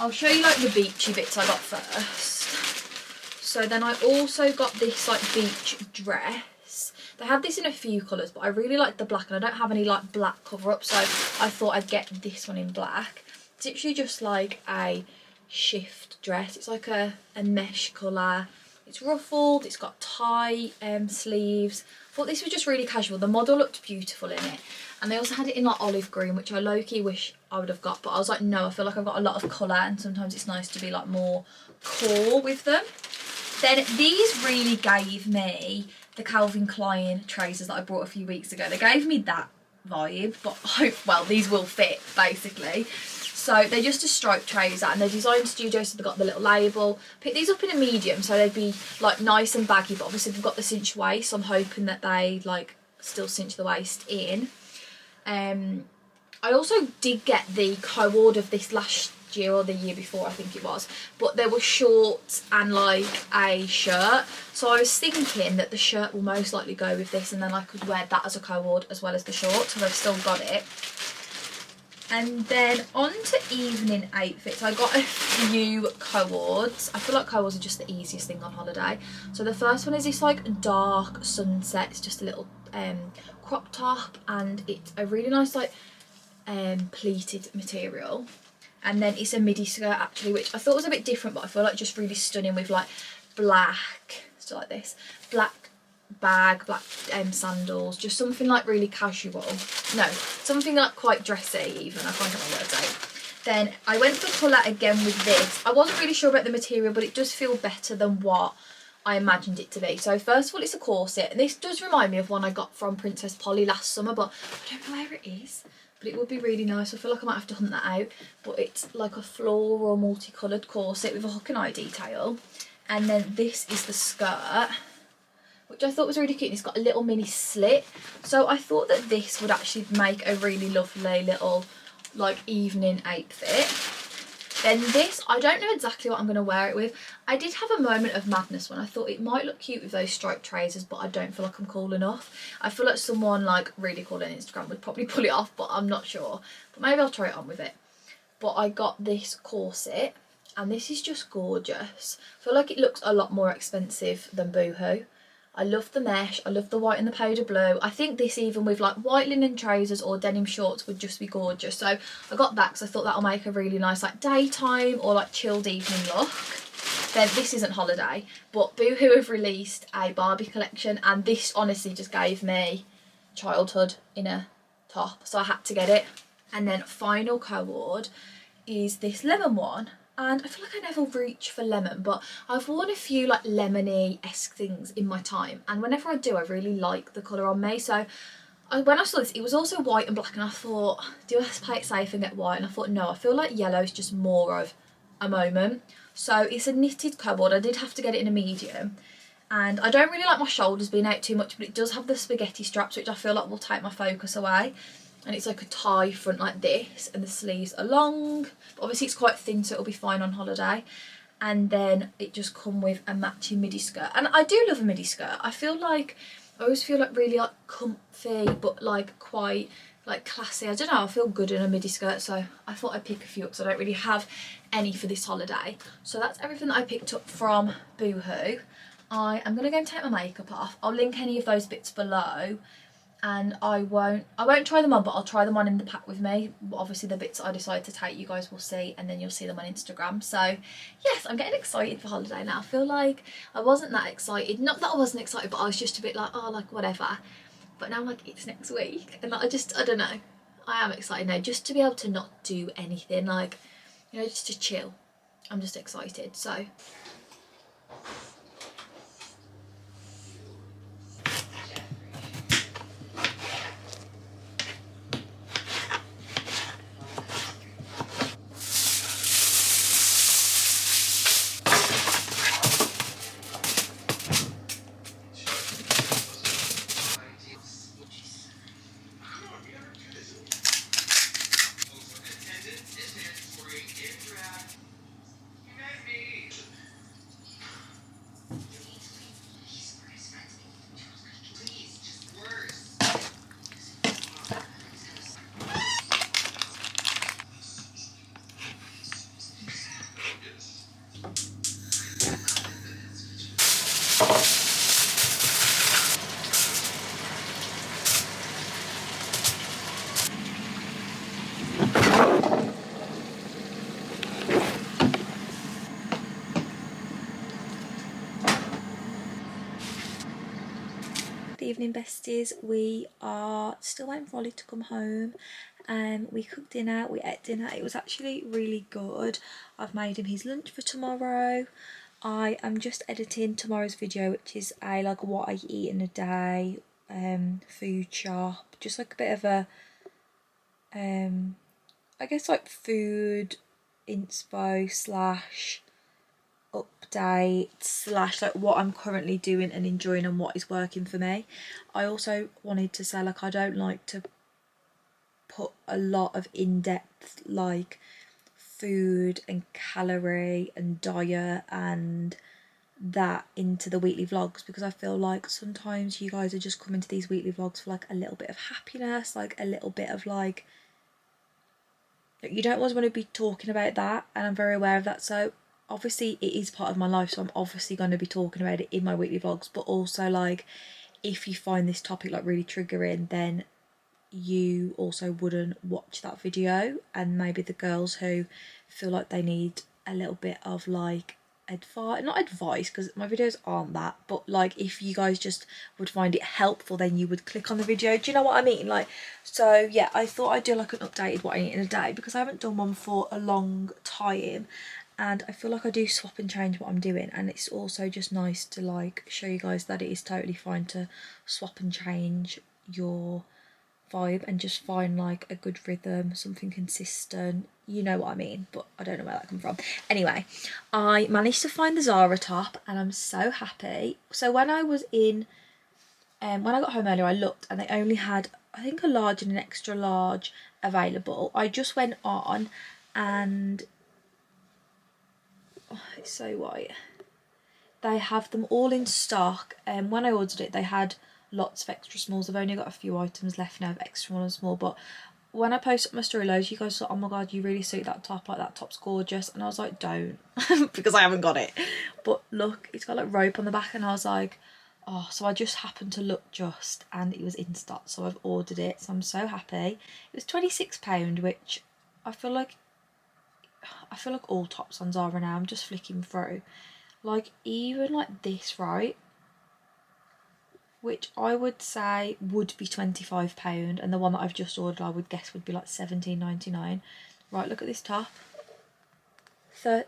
I'll show you like the beachy bits I got first. So then I also got this like beach dress. They had this in a few colours, but I really like the black, and I don't have any like black cover up, so I thought I'd get this one in black. It's literally just like a shift dress. It's like a mesh colour It's ruffled, it's got tie sleeves. I thought this was just really casual. The model looked beautiful in it. And they also had it in like olive green, which I low-key wish I would have got. But I was like, no, I feel like I've got a lot of colour and sometimes it's nice to be like more core with them. Then these really gave me the Calvin Klein trousers that I brought a few weeks ago. They gave me that vibe, but I hope, well, these will fit basically. So they're just a striped trouser and they're Design Studio, so they've got the little label. Picked these up in a medium, so they'd be like nice and baggy, but obviously they've got the cinch waist, so I'm hoping that they like still cinch the waist in. I also did get the co-ord of this last year or the year before, I think it was, but there were shorts and like a shirt, so I was thinking that the shirt will most likely go with this and then I could wear that as a co-ord as well as the shorts, so I've still got it. And then on to evening outfits, I got a few co-ords. I feel like co-ords are just the easiest thing on holiday. So the first one is this like dark sunset. It's just a little crop top and it's a really nice like pleated material. And then it's a midi skirt actually, which I thought was a bit different, but I feel like just really stunning with like black, so like this, black bag, black sandals, just something like really casual. No, something like quite dressy even, I can't get my words out. Then I went for colour again with this. I wasn't really sure about the material, but it does feel better than what I imagined it to be. So first of all, it's a corset, and this does remind me of one I got from Princess Polly last summer, but I don't know where it is. But it would be really nice. I feel like I might have to hunt that out. But it's like a floral multicoloured corset with a hook and eye detail. And then this is the skirt, which I thought was really cute. It's got a little mini slit. So I thought that this would actually make a really lovely little like evening outfit. Then this, I don't know exactly what I'm going to wear it with. I did have a moment of madness when I thought it might look cute with those striped trousers, but I don't feel like I'm cool enough. I feel like someone like really cool on Instagram would probably pull it off, but I'm not sure. But maybe I'll try it on with it. But I got this corset, and this is just gorgeous. I feel like it looks a lot more expensive than Boohoo. I love the mesh, I love the white and the powder blue. I think this even with like white linen trousers or denim shorts would just be gorgeous. So I got that because I thought that'll make a really nice like daytime or like chilled evening look. Then this isn't holiday, but Boohoo have released a Barbie collection and this honestly just gave me childhood in a top. So I had to get it. And then final co-ord is this lemon one. And I feel like I never reach for lemon, but I've worn a few like lemony-esque things in my time, and whenever I do I really like the colour on me. So when I saw this, it was also white and black, and I thought, do I play it safe and get white? And I thought, no, I feel like yellow is just more of a moment. So it's a knitted co-ord. I did have to get it in a medium, and I don't really like my shoulders being out too much, but it does have the spaghetti straps, which I feel like will take my focus away. And it's like a tie front like this, and the sleeves are long, but obviously it's quite thin, so it'll be fine on holiday. And then it just come with a matching midi skirt, and I do love a midi skirt. I always feel like really like comfy, but like quite like classy. I don't know, I feel good in a midi skirt, so I thought I'd pick a few up, so I don't really have any for this holiday. So that's everything that I picked up from Boohoo. I am gonna go and take my makeup off. I'll link any of those bits below. And I won't try them on, but I'll try them on in the pack with me. Obviously the bits I decide to take you guys will see, and then you'll see them on Instagram. So yes, I'm getting excited for holiday now. I feel like I wasn't that excited. Not that I wasn't excited, but I was just a bit like, oh, like whatever. But now I'm like, it's next week, and like, I don't know. I am excited now just to be able to not do anything, like, you know, just to chill. I'm just excited, so. the evening, besties. We are still waiting for Ollie to come home. We cooked dinner, we ate dinner. It was actually really good. I've made him his lunch for tomorrow. I am just editing tomorrow's video, which is a like what I eat in a day, food shop, just like a bit of a I guess like food inspo slash update slash like what I'm currently doing and enjoying and what is working for me. I also wanted to say, like, I don't like to put a lot of in-depth like food and calorie and diet and that into the weekly vlogs, because I feel like sometimes you guys are just coming to these weekly vlogs for like a little bit of happiness, like a little bit of like, you don't always want to be talking about that, and I'm very aware of that. So obviously it is part of my life, so I'm obviously going to be talking about it in my weekly vlogs, but also like if you find this topic like really triggering, then you also wouldn't watch that video. And maybe the girls who feel like they need a little bit of like advice, not advice because my videos aren't that, but like if you guys just would find it helpful, then you would click on the video. Do you know what I mean? Like, so yeah, I thought I'd do like an updated what I eat in a day, because I haven't done one for a long time, and I feel like I do swap and change what I'm doing, and it's also just nice to like show you guys that it is totally fine to swap and change your vibe and just find like a good rhythm, something consistent, you know what I mean, but I don't know where that come from. Anyway, I managed to find the Zara top and I'm so happy. So when I was in when I got home earlier, I looked and they only had, I think, a large and an extra large available. I just went on and it's so white. They have them all in stock, and when I ordered it they had lots of extra smalls. I've only got a few items left now of extra small and small, but when I posted up my story loads, you guys thought, oh my god, you really suit that top, like that top's gorgeous, and I was like, don't because I haven't got it. But look, it's got like rope on the back, and I was like, oh, so I just happened to look just and it was in stock, so I've ordered it, so I'm so happy. It was £26, which I feel like all tops on Zara now, I'm just flicking through, like even like this, right, which I would say would be £25, and the one that I've just ordered I would guess would be like £17.99. Right, look at this top. Look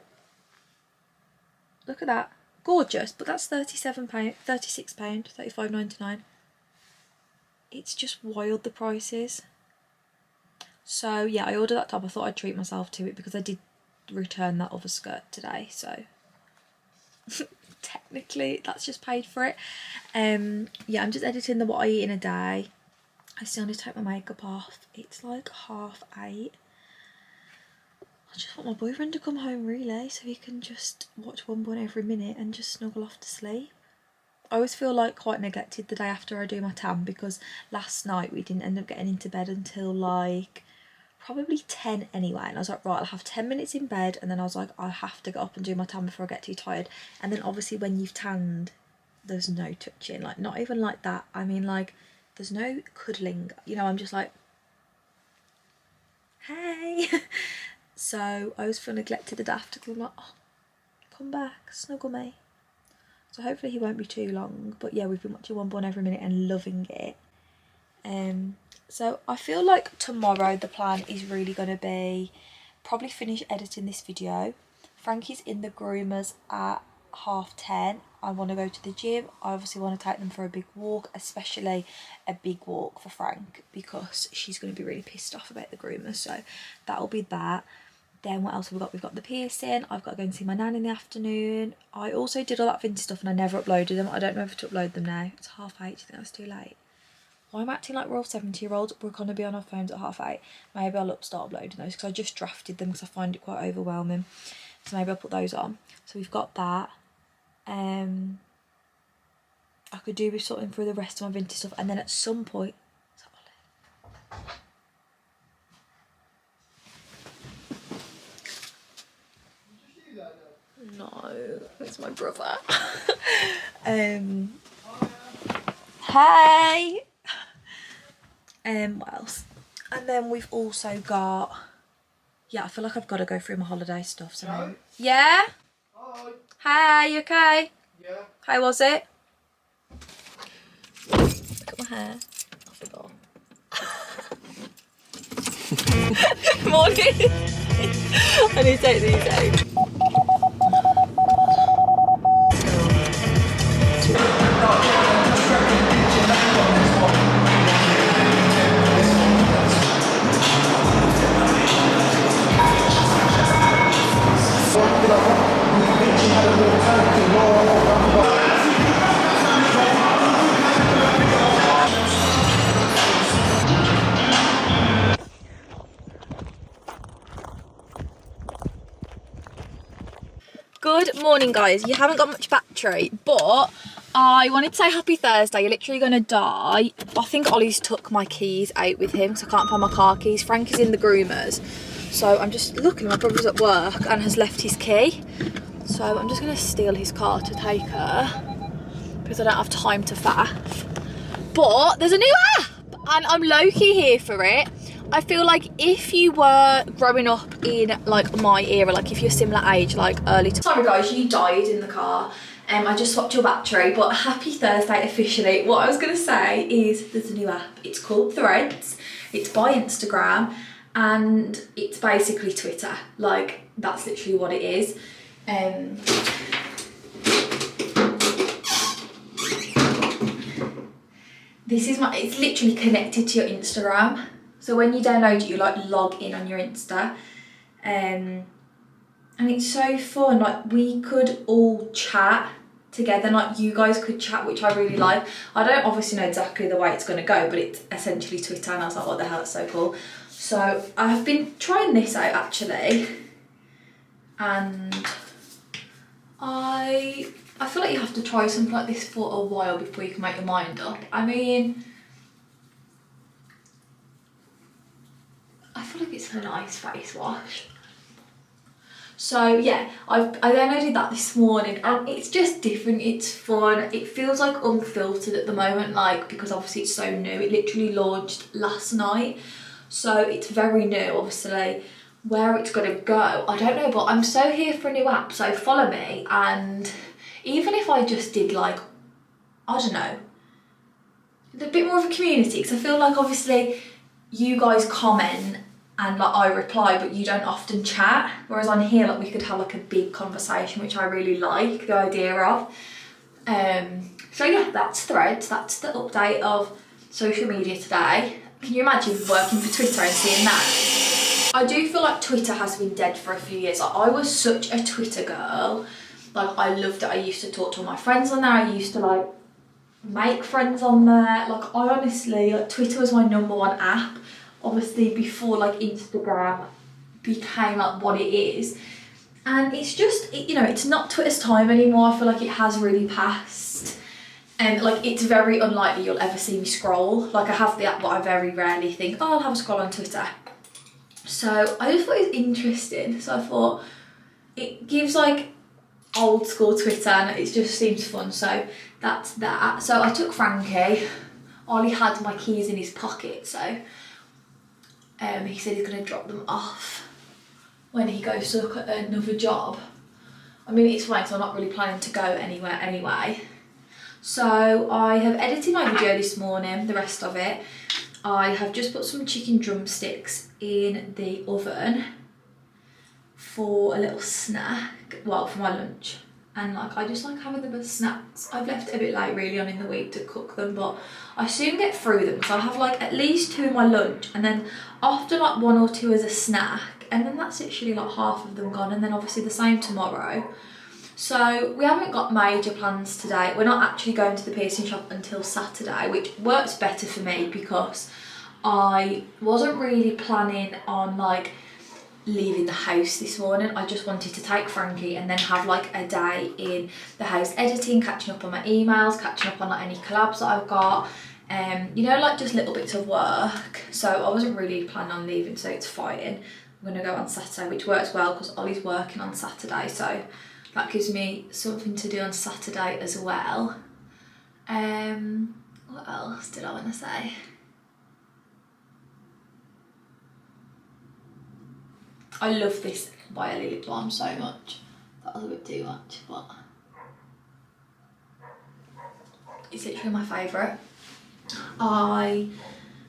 at that. Gorgeous, but that's £36, £35.99. It's just wild, the prices. So yeah, I ordered that top. I thought I'd treat myself to it because I did return that other skirt today, so technically that's just paid for it. Yeah, I'm just editing the what I eat in a day. I still need to take my makeup off. It's like 8:30. I just want my boyfriend to come home really, so he can just watch One Bun every minute and just snuggle off to sleep. I always feel like quite neglected the day after I do my tan, because last night we didn't end up getting into bed until like probably 10 anyway, and I was like, right, I'll have 10 minutes in bed, and then I was like, I have to get up and do my tan before I get too tired. And then obviously when you've tanned, there's no touching, like not even like that, I mean like there's no cuddling, you know, I'm just like, hey. So I always feel neglected the day after, because I'm like, oh, come back, snuggle me. So hopefully he won't be too long, but yeah, we've been watching One Bun every minute and loving it. So I feel like tomorrow the plan is really going to be probably finish editing this video. Frankie's in the groomers at 10:30. I want to go to the gym. I obviously want to take them for a big walk, especially a big walk for Frank, because she's going to be really pissed off about the groomers, so that'll be that. Then what else have we got? We've got the piercing. I've got to go and see my nan in the afternoon. I also did all that vintage stuff and I never uploaded them. I don't know if to upload them now. It's 8:30. Do you think that's too late? Why am I acting like we're all 70-year-olds? We're going to be on our phones at 8:30. Maybe I'll start uploading those, because I just drafted them because I find it quite overwhelming. So maybe I'll put those on. So we've got that. I could do with sorting through the rest of my vintage stuff, and then at some point... No, it's my brother. Hey. What else? And then we've also got, yeah, I feel like I've got to go through my holiday stuff. So maybe... Yeah. Hi. Hey, you okay? Yeah. How was it? Look at my hair. I forgot. Morning. I need to take these out. Good morning, guys. You haven't got much battery, but I wanted to say happy Thursday. You're literally gonna die. I think Ollie's took my keys out with him because I can't find my car keys. Frank is in the groomers, so I'm just looking. My brother's at work and has left his key, so I'm just gonna steal his car to take her because I don't have time to faff. But there's a new app and I'm low-key here for it. I feel like if you were growing up in like my era, like if you're similar age, like early. Sorry guys, you died in the car. I just swapped your battery, but happy Thursday officially. What I was gonna say is there's a new app. It's called Threads. It's by Instagram and it's basically Twitter. Like that's literally what it is. This is it's literally connected to your Instagram. So when you download it, you like log in on your Insta. And it's so fun. Like we could all chat together, like you guys could chat, which I really like. I don't obviously know exactly the way it's gonna go, but it's essentially Twitter and I was like, what the hell, it's so cool. So I've been trying this out actually. And I feel like you have to try something like this for a while before you can make your mind up. I mean, I feel like it's a nice face wash. So yeah, I downloaded that this morning and it's just different, it's fun. It feels like unfiltered at the moment, like because obviously it's so new. It literally launched last night. So it's very new, obviously. Where it's gonna go, I don't know, but I'm so here for a new app, so follow me. And even if I just did like, I don't know, a bit more of a community, because I feel like obviously you guys comment and like I reply, but you don't often chat, whereas on here like we could have like a big conversation, which I really like the idea of. So yeah, that's Threads. That's the update of social media today. Can you imagine working for Twitter and seeing that? I do feel like Twitter has been dead for a few years. Like, I was such a Twitter girl. Like I loved it. I used to talk to all my friends on there. I used to like make friends on there. Like I honestly, like Twitter was my #1 app. Obviously before like Instagram became like what it is. And it's just, you know, it's not Twitter's time anymore. I feel like it has really passed. And like it's very unlikely you'll ever see me scroll. Like I have the app, but I very rarely think, oh, I'll have a scroll on Twitter. So I just thought it was interesting. So I thought it gives like old school Twitter and it just seems fun. So that's that. So I took Frankie. Ollie had my keys in his pocket, so he said he's going to drop them off when he goes to look at another job. I mean, it's fine, so I'm not really planning to go anywhere anyway. So I have edited my video this morning, the rest of it. I have just put some chicken drumsticks in the oven for a little snack, well, for my lunch. And like, I just like having them as snacks. I've left it a bit late really on in the week to cook them, but I soon get through them because I'll have like at least 2 in my lunch and then after like 1 or 2 as a snack, and then that's literally like half of them gone, and then obviously the same tomorrow. So we haven't got major plans today. We're not actually going to the piercing shop until Saturday, which works better for me because I wasn't really planning on like leaving the house this morning. I just wanted to take Frankie and then have like a day in the house editing, catching up on my emails, catching up on like any collabs that I've got, you know, like just little bits of work. So I wasn't really planning on leaving, so it's fine. I'm gonna go on Saturday, which works well because Ollie's working on Saturday, so that gives me something to do on Saturday as well. What else did I want to say? I love this Bio lip balm so much. That was a bit too much, but it's literally my favourite. I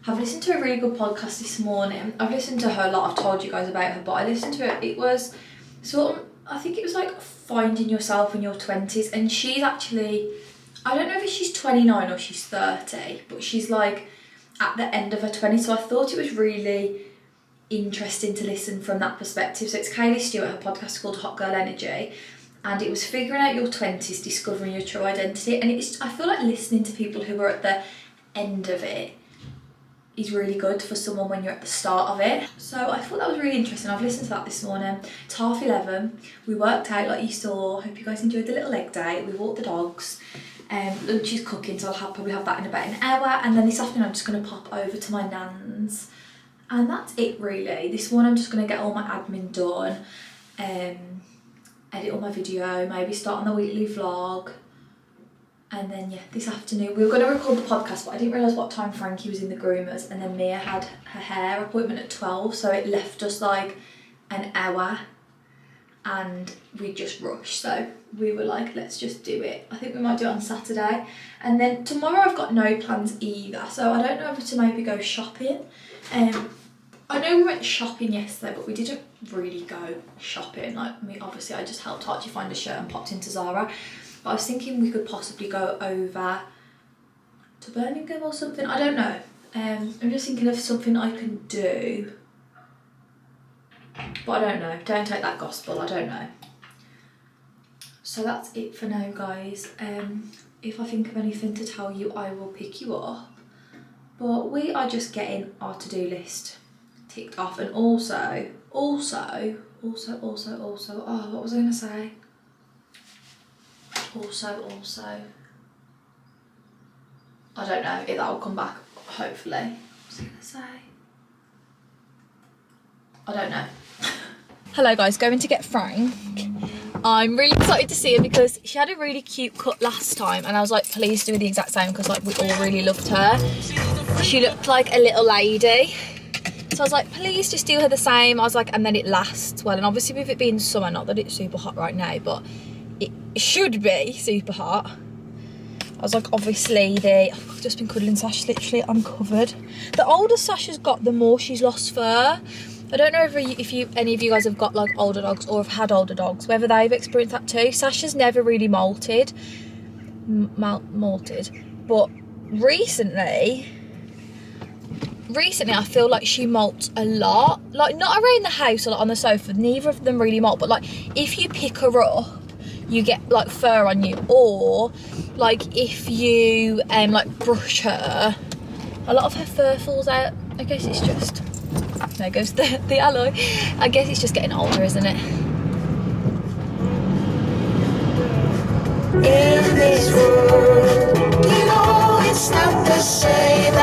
have listened to a really good podcast this morning. I've listened to her a lot, I've told you guys about her, but I listened to it. It was sort of, I think it was like finding yourself in your 20s, and she's actually, I don't know if she's 29 or she's 30, but she's like at the end of her 20s, so I thought it was really interesting to listen from that perspective. So it's Kaylee Stewart, her podcast called Hot Girl Energy, and it was figuring out your 20s, discovering your true identity. And it's, I feel like listening to people who are at the end of it is really good for someone when you're at the start of it. So I thought that was really interesting. I've listened to that this morning. It's 11:30. We worked out like you saw. Hope you guys enjoyed the little leg day. We walked the dogs. Lunch is cooking, so I'll probably have that in about an hour. And then this afternoon I'm just going to pop over to my nan's. And that's it really. This one I'm just going to get all my admin done. Edit all my video. Maybe start on the weekly vlog. And then yeah, this afternoon we were going to record the podcast, but I didn't realise what time Frankie was in the groomers, and then Mia had her hair appointment at 12, so it left us like an hour and we just rushed. So we were like, let's just do it. I think we might do it on Saturday. And then tomorrow I've got no plans either, so I don't know whether to maybe go shopping. I know we went shopping yesterday, but we didn't really go shopping. Like, obviously I just helped Archie find a shirt and popped into Zara. But I was thinking we could possibly go over to Birmingham or something. I don't know. I'm just thinking of something I can do. But I don't know. Don't take that gospel. I don't know. So that's it for now, guys. If I think of anything to tell you, I will pick you up. But we are just getting our to-do list ticked off. And also, oh, what was I going to say? Also, I don't know if that will come back, hopefully. What was I going to say? I don't know. Hello guys, going to get Frank. I'm really excited to see her because she had a really cute cut last time, and I was like, please do the exact same, because like we all really loved her. She looked like a little lady. So I was like, please just do her the same. I was like, and then it lasts well. And obviously with it being summer, not that it's super hot right now, but it should be super hot. I was like, obviously I've just been cuddling Sash, literally I'm covered. The older Sasha's got, the more she's lost fur. I don't know if any of you guys have got like older dogs or have had older dogs, whether they've experienced that too. Sasha's never really molted, but recently I feel like she molts a lot. Like, not around the house or like on the sofa, neither of them really molt, but like if you pick her up, you get like fur on you, or like if you like brush her, a lot of her fur falls out. I guess it's just, there goes the alloy. I guess it's just getting older, isn't it? In this world, you know it's not the same.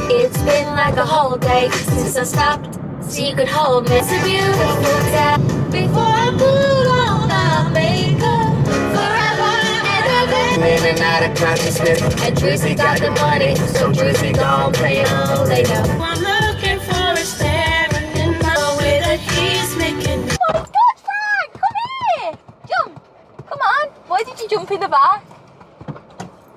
It's been like a whole day since I stopped, so you could hold me. It's a beautiful day. Before I put on my makeup, forever and ever. In and out of consciousness, and Druzy got the money, so Druzy gon' play it all they know. I'm looking for a staring in my way that he's making. Oh my God, Frank, come here! Jump! Come on! Why did you jump in the back?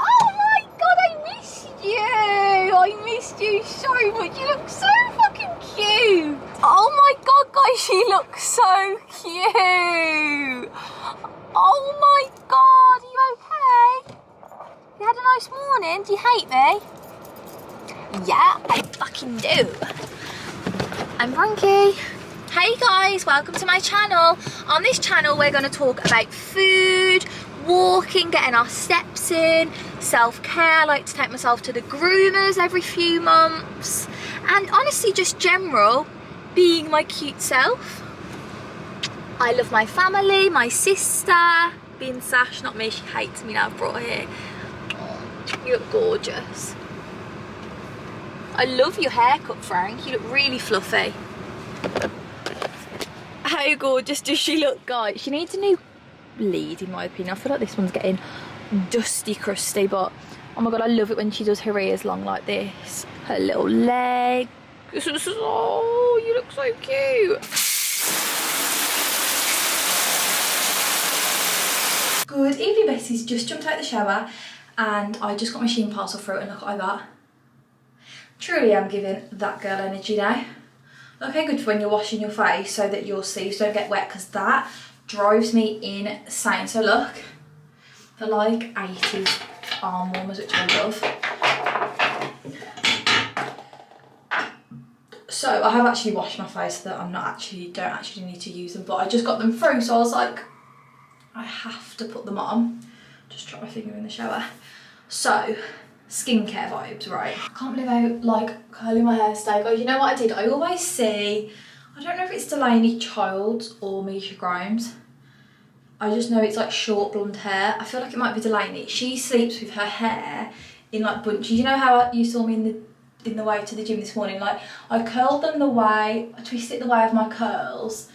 Oh my God, I missed you! I missed you so much. You look so fucking cute. Oh my God, guys, she looks so cute. Oh my God, are you okay? You had a nice morning? Do you hate me? Yeah, I fucking do. I'm Frankie. Hey guys, welcome to my channel. On this channel, we're going to talk about food, walking, getting our steps in, self-care. I like to take myself to the groomers every few months, and honestly just general being my cute self. I love my family, my sister, being Sash, not me, she hates me now I've brought her here. Oh, you look gorgeous. I love your haircut, Frank, you look really fluffy. How gorgeous does she look, guys? She needs a new lead in my opinion. I feel like this one's getting dusty, crusty, but oh my God, I love it when she does her ears long like this. Her little leg. Oh, you look so cute. Good evening, Bessie's just jumped out of the shower. and I just got my Shein parcel through and look what I got. Truly I'm giving that girl energy now. Look how good when you're washing your face so that your sleeves don't get wet, because that drives me insane. So look, they're like 80s arm warmers, which I love. So I have actually washed my face so that don't actually need to use them, but I just got them through, so I was like, I have to put them on. Just drop my finger in the shower. So, skincare vibes, right? I can't believe how like curly my hair today, guys. You know what I did? I always see, I don't know if it's Delaney Childs or Misha Grimes. I just know it's like short blonde hair. I feel like it might be Delaney. She sleeps with her hair in like bunches. You know how you saw me in the way to the gym this morning? Like I curled them the way, I twisted the way of my curls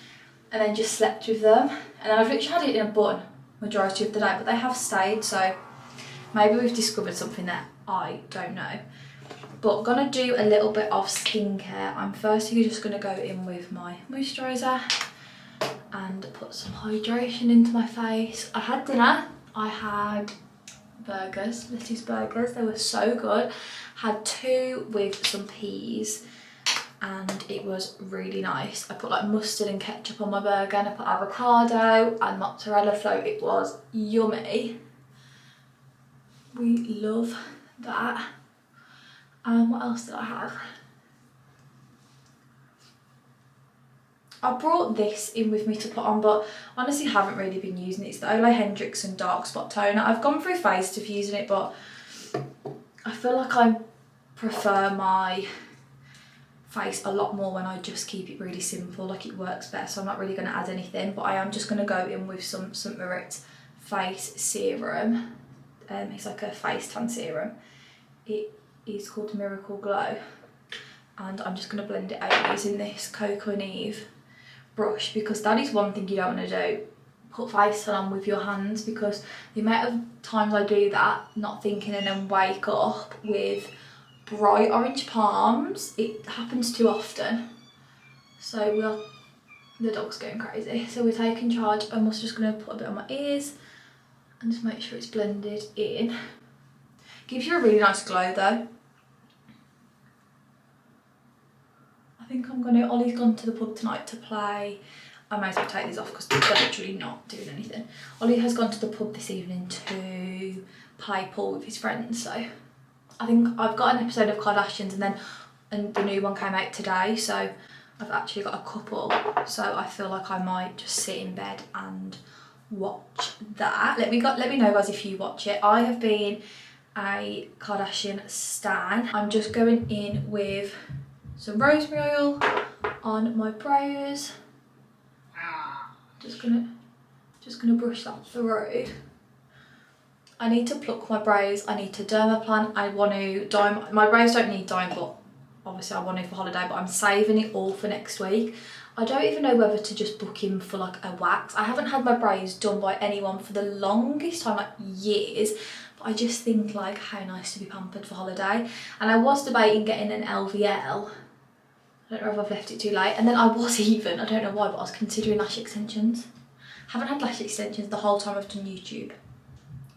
and then just slept with them. And then I've literally had it in a bun majority of the day, but they have stayed, so maybe we've discovered something that I don't know. But I'm gonna do a little bit of skincare. I'm firstly just gonna go in with my moisturiser and put some hydration into my face. I had dinner. I had burgers, lettuce burgers. They were so good. Had 2 with some peas and it was really nice. I put like mustard and ketchup on my burger, and I put avocado and mozzarella, so it was yummy. We love that. What else did I have? I brought this in with me to put on, but honestly haven't really been using it. It's the Ole Henriksen Dark Spot Toner. I've gone through phases of using it, but I feel like I prefer my face a lot more when I just keep it really simple. Like it works better, so I'm not really going to add anything, but I am just going to go in with some St. Moritz face serum. It's like a face tan serum. It is called Miracle Glow, and I'm just going to blend it out using this Coco and Eve brush, because that is one thing you don't want to do, put face on with your hands, because the amount of times I do that not thinking and then wake up with bright orange palms, it happens too often. So the dog's going crazy, so we're taking charge. I'm also just going to put a bit on my ears and just make sure it's blended in. Gives you a really nice glow though. I think I'm gonna, Ollie's gone to the pub tonight to play. I might as well take these off because they're literally not doing anything. Ollie has gone to the pub this evening to play pool with his friends, so I think I've got an episode of Kardashians and the new one came out today, so I've actually got a couple, so I feel like I might just sit in bed and watch that. Let me know guys if you watch it. I have been a Kardashian stan. I'm just going in with some rosemary oil on my brows. Just gonna brush that through. I need to pluck my brows, I need to dermaplan, I want to dye, my brows don't need dyeing, but obviously I want to for holiday, but I'm saving it all for next week. I don't even know whether to just book in for like a wax. I haven't had my brows done by anyone for the longest time, like years, but I just think like how nice to be pampered for holiday. And I was debating getting an LVL. I don't know if I've left it too late. And then I was even, I don't know why, but I was considering lash extensions. Haven't had lash extensions the whole time I've done YouTube,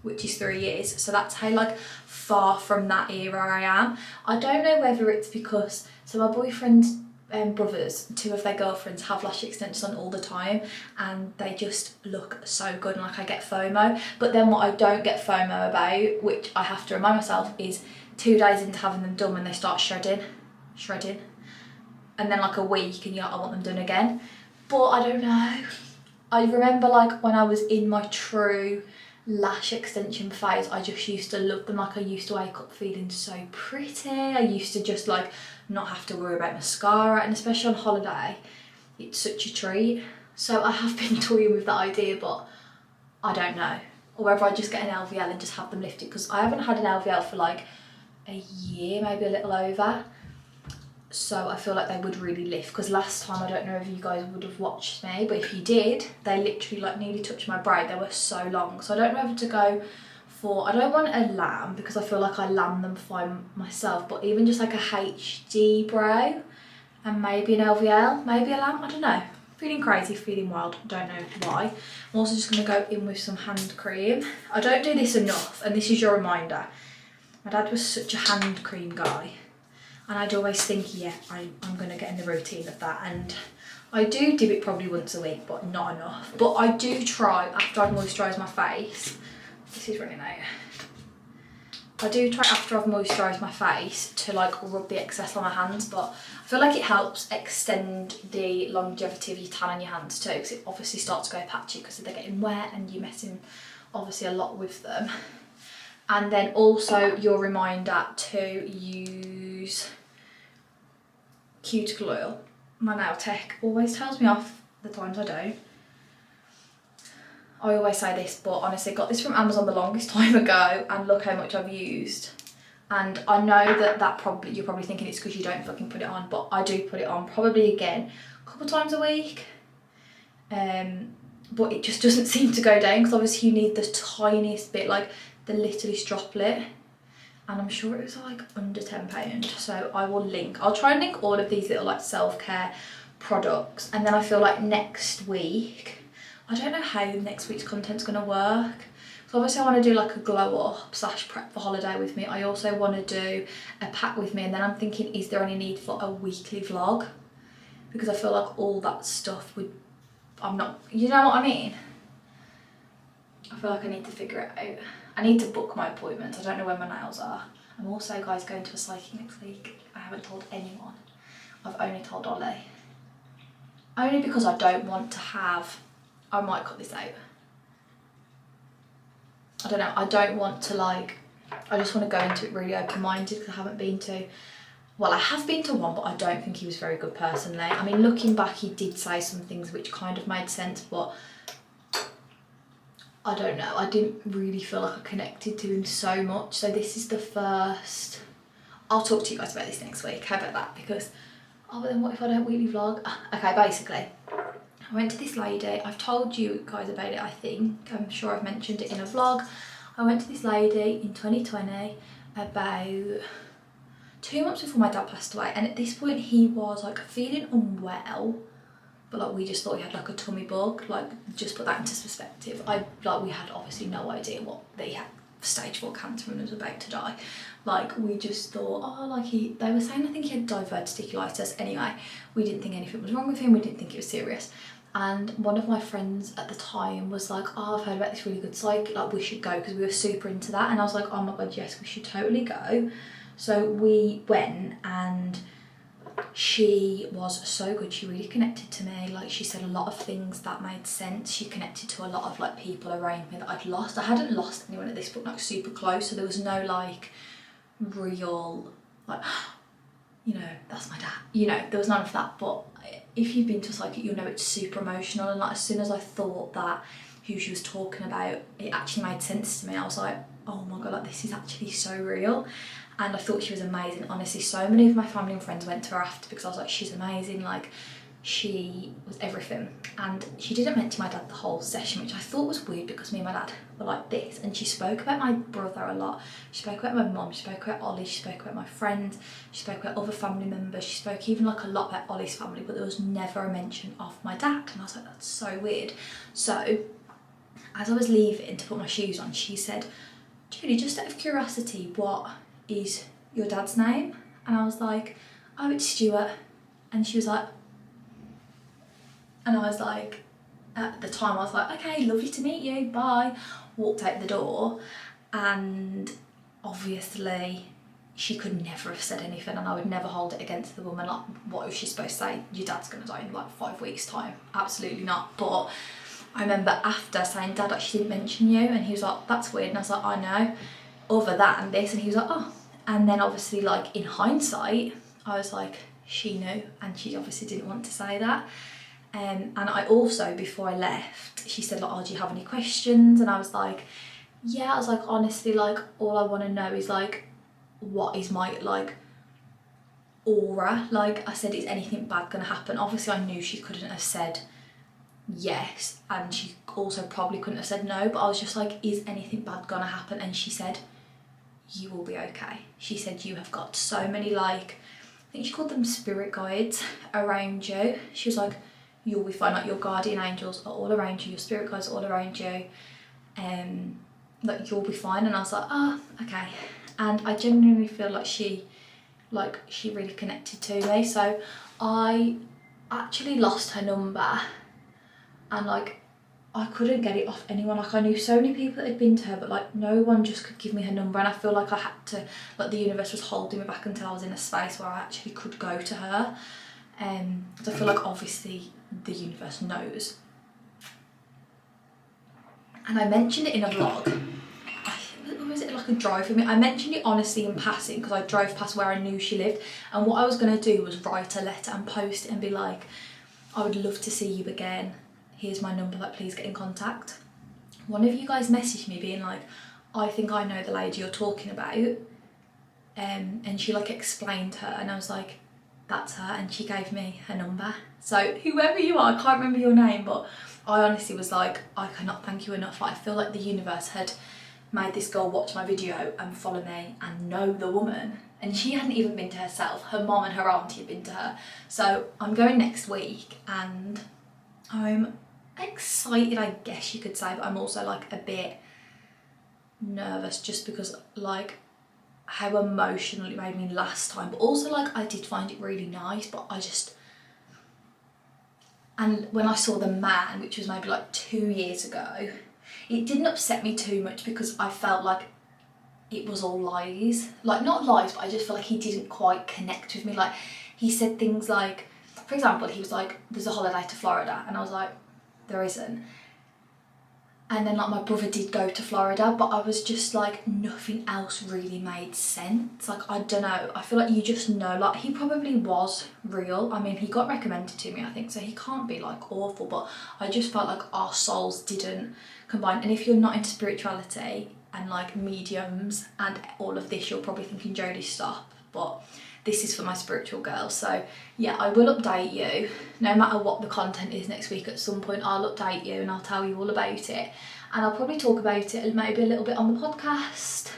which is 3 years. So that's how like far from that era I am. I don't know whether it's because, so my boyfriend's brothers, 2 of their girlfriends have lash extensions on all the time and they just look so good, and like I get FOMO. But then what I don't get FOMO about, which I have to remind myself, is 2 days into having them done when they start shredding. And then like a week and you're like, I want them done again. But I don't know. I remember like when I was in my true lash extension phase, I just used to love them. Like I used to wake up feeling so pretty. I used to just like not have to worry about mascara, and especially on holiday, it's such a treat. So I have been toying with that idea, but I don't know. Or whether I just get an LVL and just have them lifted, because I haven't had an LVL for like a year, maybe a little over. So I feel like they would really lift, because last time, I don't know if you guys would have watched me, but if you did, they literally like nearly touched my braid. They were so long. So I don't know whether to go for, I don't want a lamb because I feel like I lamb them fine myself, but even just like a HD brow and maybe an LVL, maybe a lamb, I don't know. feeling crazy, feeling wild, don't know why. I'm also just going to go in with some hand cream. I don't do this enough, and this is your reminder. My dad was such a hand cream guy, and I'd always think, yeah, I'm going to get in the routine of that, and I do it probably once a week, but not enough. But I do try, after I've moisturised my face, this is running out. I do try after I've moisturised my face to like rub the excess on my hands, but I feel like it helps extend the longevity of your tan on your hands too, because it obviously starts to go patchy because they're getting wet and you're messing obviously a lot with them. And then also your reminder to use cuticle oil. My nail tech always tells me off the times I don't. I always say this, but honestly, got this from Amazon the longest time ago, and look how much I've used. And I know that you're probably thinking it's because you don't fucking put it on, but I do put it on probably again a couple times a week. But it just doesn't seem to go down, because obviously you need the tiniest bit, like the littlest droplet. And I'm sure it was like under £10. So I'll try and link all of these little like self-care products. And then I feel like next week, I don't know how next week's content's gonna work. So obviously I want to do like a glow up / prep for holiday with me. I also want to do a pack with me, and then I'm thinking, is there any need for a weekly vlog? Because I feel like all that stuff you know what I mean? I feel like I need to figure it out. I need to book my appointments. I don't know when my nails are. I'm also, guys, going to a psychic next week. I haven't told anyone. I've only told Ollie. Only because I don't want to have... I might cut this out. I don't know. I don't want to like... I just want to go into it really open-minded, because I haven't been to... Well, I have been to one, but I don't think he was very good personally. I mean, looking back, he did say some things which kind of made sense, but... I don't know, I didn't really feel like I connected to him so much. So this is the first... I'll talk to you guys about this next week. How about that? Because, but then what if I don't weekly vlog? Okay, basically, I went to this lady. I've told you guys about it, I think. I'm sure I've mentioned it in a vlog. I went to this lady in 2020 about 2 months before my dad passed away. And at this point, he was like feeling unwell. But like we just thought he had like a tummy bug, like just put that into perspective. We had obviously no idea that he had stage 4 cancer and was about to die. Like we just thought, oh, like they were saying I think he had diverticulitis. Anyway, we didn't think anything was wrong with him, we didn't think it was serious. And one of my friends at the time was like, oh, I've heard about this really good psych, like we should go, because we were super into that. And I was like, oh my god, yes, we should totally go. So we went, and she was so good. She really connected to me. Like she said a lot of things that made sense. She connected to a lot of like people around me that I'd lost. I hadn't lost anyone at this point like super close, so there was no like real like, you know, that's my dad, you know, there was none of that. But if you've been to a psychic, you'll know it's super emotional, and like as soon as I thought that who she was talking about, it actually made sense to me. I was like, oh my god, like this is actually so real. And I thought she was amazing. Honestly, so many of my family and friends went to her after, because I was like, she's amazing, like she was everything. And she didn't mention my dad the whole session, which I thought was weird, because me and my dad were like this. And she spoke about my brother a lot. She spoke about my mum, she spoke about Ollie, she spoke about my friends, she spoke about other family members, she spoke even like a lot about Ollie's family, but there was never a mention of my dad. And I was like, that's so weird. So as I was leaving to put my shoes on, she said, Julie, just out of curiosity, what is your dad's name? And I was like, oh, it's Stuart. And she was like, and I was like, at the time I was like, okay, lovely to meet you, bye. Walked out the door, and obviously she could never have said anything, and I would never hold it against the woman. Like, what was she supposed to say? Your dad's gonna die in like 5 weeks time? Absolutely not. But I remember after saying, Dad, like, she didn't mention you, and he was like, that's weird. And I was like, I know, other that and this. And he was like, oh. And then obviously, like in hindsight, I was like, she knew, and she obviously didn't want to say that. And I also, before I left, she said like, oh, do you have any questions? And I was like, yeah. I was like, honestly, like all I want to know is like, what is my like aura? Like I said, is anything bad gonna happen? Obviously I knew she couldn't have said yes, and she also probably couldn't have said no, but I was just like, is anything bad gonna happen? And she said, you will be okay. She said, you have got so many, like, I think she called them spirit guides around you. She was like, you'll be fine. Like your guardian angels are all around you, your spirit guides are all around you, like you'll be fine. And I was like, oh, okay. And I genuinely feel like she really connected to me. So I actually lost her number, and like I couldn't get it off anyone. Like I knew so many people that had been to her, but like no one just could give me her number. And I feel like I had to, like the universe was holding me back until I was in a space where I actually could go to her. So I feel like obviously the universe knows. And I mentioned it in a vlog. Or was it like a drive for me? I mentioned it honestly in passing because I drove past where I knew she lived, and what I was going to do was write a letter and post it and be like, I would love to see you again. Here's my number, like please get in contact. One of you guys messaged me being like, I think I know the lady you're talking about. And she like explained her, and I was like, that's her, and she gave me her number. So whoever you are, I can't remember your name, but I honestly was like, I cannot thank you enough. Like, I feel like the universe had made this girl watch my video and follow me and know the woman, and she hadn't even been to herself. Her mom and her auntie had been to her. So I'm going next week, and I'm excited, I guess you could say, but I'm also like a bit nervous just because like how emotional it made me last time, but also like I did find it really nice, but I just, and when I saw the man, which was maybe like 2 years ago, it didn't upset me too much because I felt like it was all lies. Like not lies, but I just felt like he didn't quite connect with me. Like he said things like, for example, he was like, there's a holiday to Florida, and I was like, there isn't. And then like my brother did go to Florida, but I was just like, nothing else really made sense. Like I don't know, I feel like you just know, like he probably was real. I mean, he got recommended to me, I think, so he can't be like awful, but I just felt like our souls didn't combine. And if you're not into spirituality and like mediums and all of this, you're probably thinking, Jodie, stop. But this is for my spiritual girls. So yeah, I will update you no matter what the content is next week. At some point I'll update you and I'll tell you all about it, and I'll probably talk about it maybe a little bit on the podcast,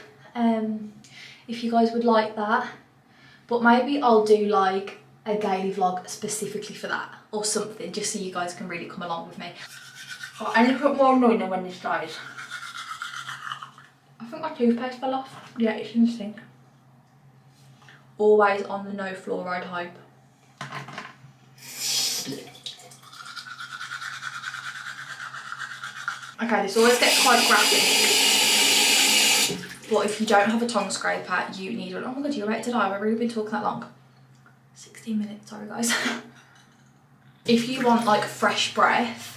if you guys would like that. But maybe I'll do like a daily vlog specifically for that or something, just so you guys can really come along with me. Oh, I need to put more on than when this dries. I think my toothpaste fell off. Yeah, it's in the sink. Always on the no fluoride hype. Okay, this always gets quite graphic, but if you don't have a tongue scraper, you need one. Oh my god, you're about to die. I've really been talking that long. 16 minutes, sorry guys. If you want like fresh breath,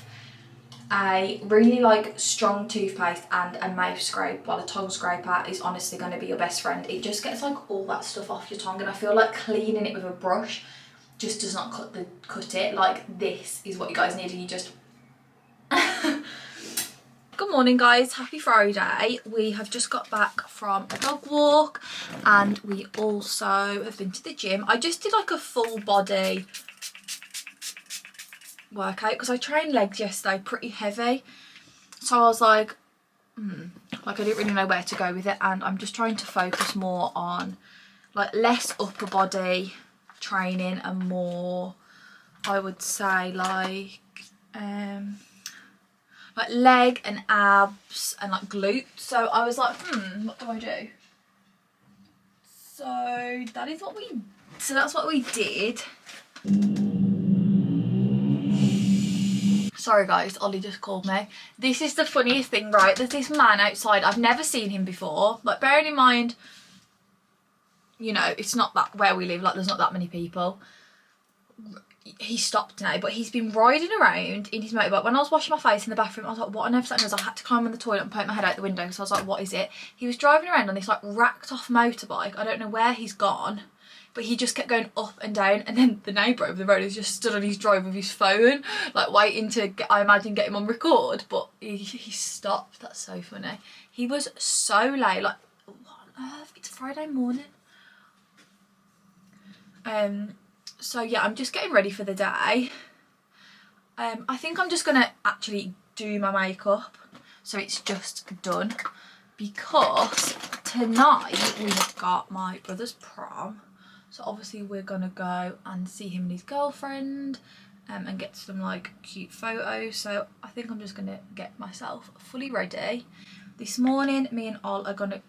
a really like strong toothpaste and a mouth scrape, while a tongue scraper is honestly going to be your best friend. It just gets like all that stuff off your tongue, and I feel like cleaning it with a brush just does not cut it. Like this is what you guys need, and you just Good morning guys, happy Friday. We have just got back from a dog walk, and we also have been to the gym. I just did like a full body workout because I trained legs yesterday pretty heavy, so I was like I didn't really know where to go with it, and I'm just trying to focus more on like less upper body training and more, I would say, like leg and abs and like glutes. So I was like, what do I do? So that's what we did. Sorry guys, Ollie just called me. This is the funniest thing, right? There's this man outside. I've never seen him before. Like, bearing in mind, you know, it's not that where we live, like there's not that many people. He stopped now, but he's been riding around in his motorbike. When I was washing my face in the bathroom, I was like, what on earth's that noise? I had to climb on the toilet and poke my head out the window because I was like, what is it? He was driving around on this like racked off motorbike. I don't know where he's gone, but he just kept going up and down, and then the neighbour over the road has just stood on his drive with his phone, like waiting to get, I imagine, get him on record, but he stopped. That's so funny. He was so late, like, what on earth? It's Friday morning. So yeah, I'm just getting ready for the day. I think I'm just gonna actually do my makeup so it's just done, because tonight we've got my brother's prom. So obviously we're gonna go and see him and his girlfriend. and get some like cute photos. So I think I'm just gonna get myself fully ready. This morning me and Ol are gonna,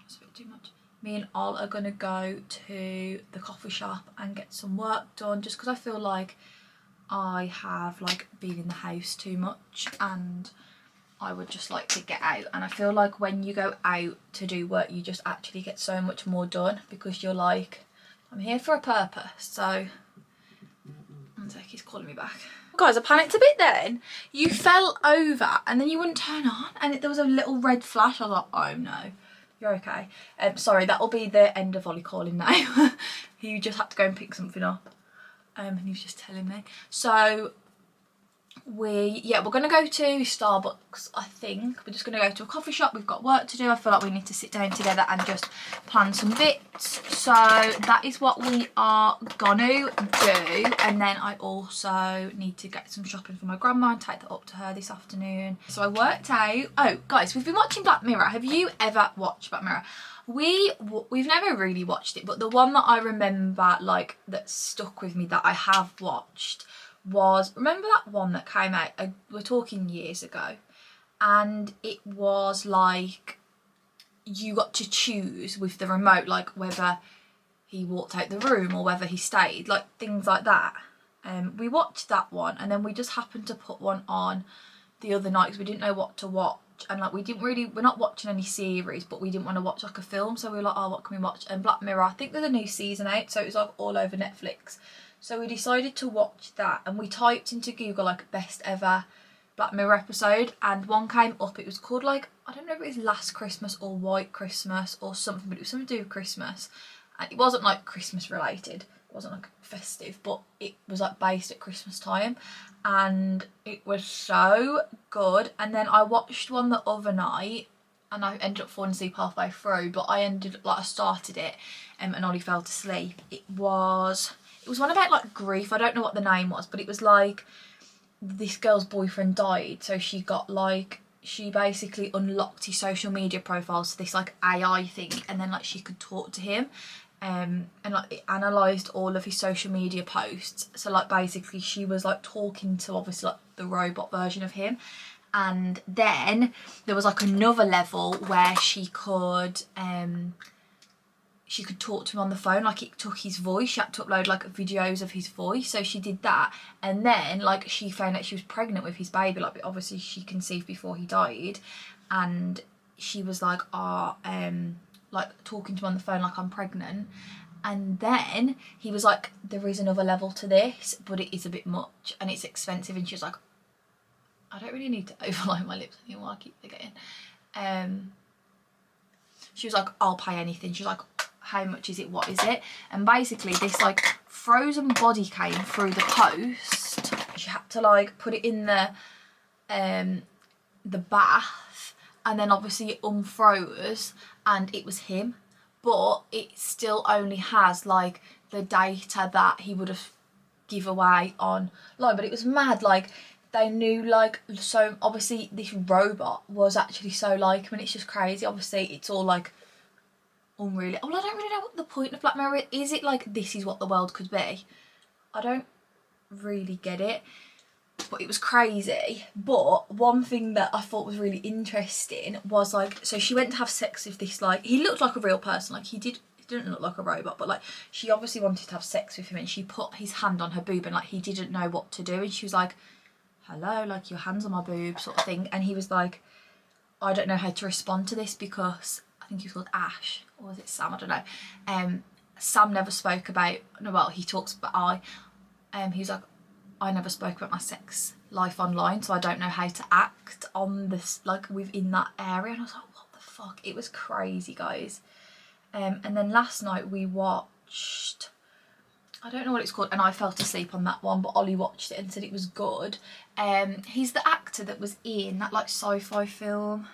that's a bit too much, me and Ol are gonna go to the coffee shop and get some work done, just because I feel like I have like been in the house too much and I would just like to get out. And I feel like when you go out to do work you just actually get so much more done, because you're like, I'm here for a purpose. So one sec, he's calling me back. Guys, I panicked a bit then. You fell over and then you wouldn't turn on and there was a little red flash. I was like, oh no, you're okay. Sorry, that'll be the end of Ollie calling now. He just had to go and pick something up. And he was just telling me. So we're gonna go to Starbucks. I think we're just gonna go to a coffee shop. We've got work to do. I feel like we need to sit down together and just plan some bits. So that is what we are gonna do. And then I also need to get some shopping for my grandma and take that up to her this afternoon. So I worked out, oh guys, we've been watching Black Mirror. Have you ever watched Black Mirror? We've never really watched it, but the one that I remember like that stuck with me that I have watched was, remember that one that came out, we're talking years ago, and it was like you got to choose with the remote like whether he walked out the room or whether he stayed, like things like that. We watched that one and then we just happened to put one on the other night because we didn't know what to watch, and like we're not watching any series, but we didn't want to watch like a film, so we were like, oh, what can we watch? And Black Mirror, I think there's a new season out, so it was like all over Netflix. So we decided to watch that and we typed into Google like best ever Black Mirror episode and one came up. It was called like, I don't know if it was Last Christmas or White Christmas or something, but it was something to do with Christmas. And it wasn't like Christmas related, it wasn't like festive, but it was like based at Christmas time and it was so good. And then I watched one the other night and I ended up falling asleep halfway through, but I started it and Ollie fell to sleep. It was one about like grief. I don't know what the name was, but it was like this girl's boyfriend died, so she basically unlocked his social media profiles to this like AI thing, and then like she could talk to him, and like it analysed all of his social media posts. So like basically she was like talking to obviously like the robot version of him. And then there was like another level where she could talk to him on the phone, like it took his voice. She had to upload like videos of his voice, so she did that. And then like she found out she was pregnant with his baby, like obviously she conceived before he died, and she was like like talking to him on the phone like, I'm pregnant. And then he was like, there is another level to this, but it is a bit much and it's expensive. And she was like, I don't really need to overlay my lips anymore, I keep forgetting. She was like, I'll pay anything. She was like, how much is it, what is it? And basically this like frozen body came through the post. She had to like put it in the bath, and then obviously it unfroze and it was him, but it still only has like the data that he would have give away online. But it was mad, like they knew, like, so obviously this robot was actually so like him, and it's just crazy. Obviously it's all like unreal. Well, I don't really know what the point of Black Mirror is. It like this is what the world could be? I don't really get it, but it was crazy. But one thing that I thought was really interesting was like, so she went to have sex with this, like, he looked like a real person, like he didn't look like a robot, but like she obviously wanted to have sex with him, and she put his hand on her boob and like he didn't know what to do, and she was like, hello, like your hand's on my boob sort of thing. And he was like, I don't know how to respond to this, because I think he was called Ash, or was it Sam, I don't know. Sam never spoke about, no, well, he talks about he was like, I never spoke about my sex life online, so I don't know how to act on this, like within that area. And I was like, what the fuck? It was crazy, guys. And then last night we watched, I don't know what it's called, and I fell asleep on that one, but Ollie watched it and said it was good. He's the actor that was in that like sci-fi film.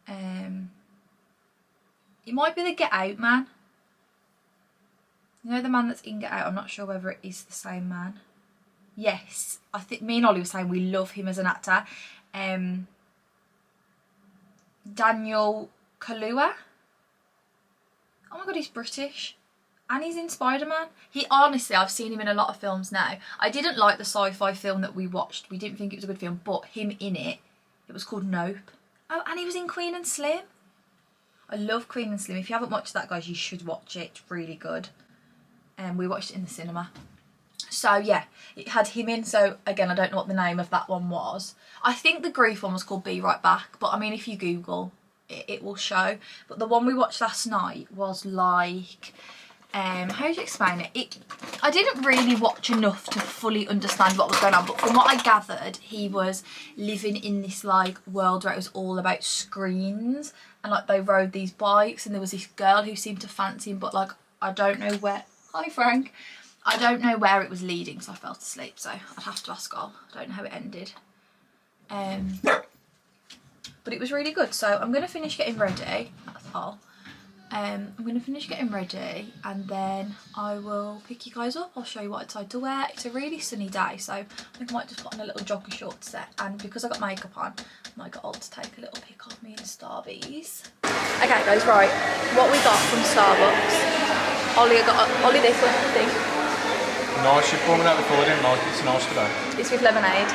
It might be the Get Out man. You know the man that's in Get Out? I'm not sure whether it is the same man. Yes, I think me and Ollie were saying we love him as an actor. Daniel Kaluuya. Oh my god, he's British. And he's in Spider-Man. He honestly, I've seen him in a lot of films now. I didn't like the sci-fi film that we watched. We didn't think it was a good film, but him in it, it was called Nope. Oh, and he was in Queen and Slim. I love Queen and Slim. If you haven't watched that, guys, you should watch it. It's really good. And we watched it in the cinema. So yeah, it had him in. So again, I don't know what the name of that one was. I think the Grief one was called Be Right Back. But I mean, if you Google, it will show. But the one we watched last night was like... how do you explain it? I didn't really watch enough to fully understand what was going on, but from what I gathered, he was living in this like world where it was all about screens, and like they rode these bikes, and there was this girl who seemed to fancy him, but like I don't know where. Hi Frank. I don't know where it was leading, so I fell asleep. So I'd have to ask Ol. I don't know how it ended. But it was really good. So I'm gonna finish getting ready. That's all. I'm going to finish getting ready and then I will pick you guys up. I'll show you what I decided to wear. It's a really sunny day, so I think I might just put on a little jogger short set, and because I got makeup on, I might get Ol to take a little pic of me in Starbies. Okay guys, right, what we got from Starbucks. Ollie this one, I think. Nice, you brought me that before, I didn't like it, it's nice today. It's with lemonade.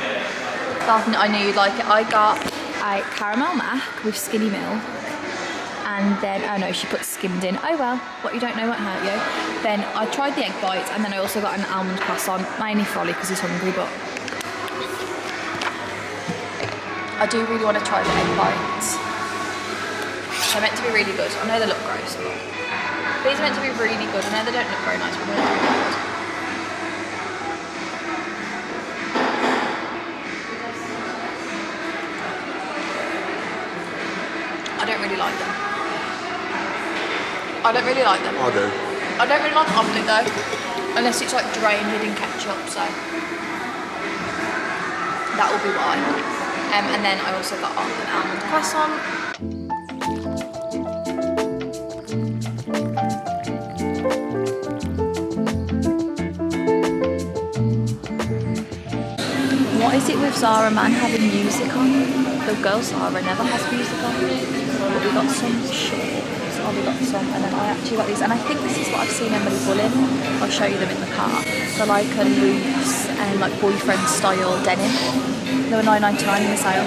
I knew you'd like it. I got a caramel mac with skinny milk. And then, oh no, she put skimmed in. Oh well, what you don't know won't hurt you. Then I tried the egg bites, and then I also got an almond croissant, mainly for Ollie because he's hungry, but I do really want to try the egg bites. They're meant to be really good. I know they look gross, but these are meant to be really good. I know they don't look very nice, but they're really good. I don't really like them. I don't really like them. I do. I don't really like omelette though, unless it's like drained in ketchup, so that will be why. And then I also got an almond croissant. What is it with Zara man having music on? The girl Zara never has music on. But we got some shorts. Oh, we got some, and then I actually got these, and I think this is what I've seen Emily Bull in. I'll show you them in the car. They're like a loose and like boyfriend style denim. They were $9.99 in the sale.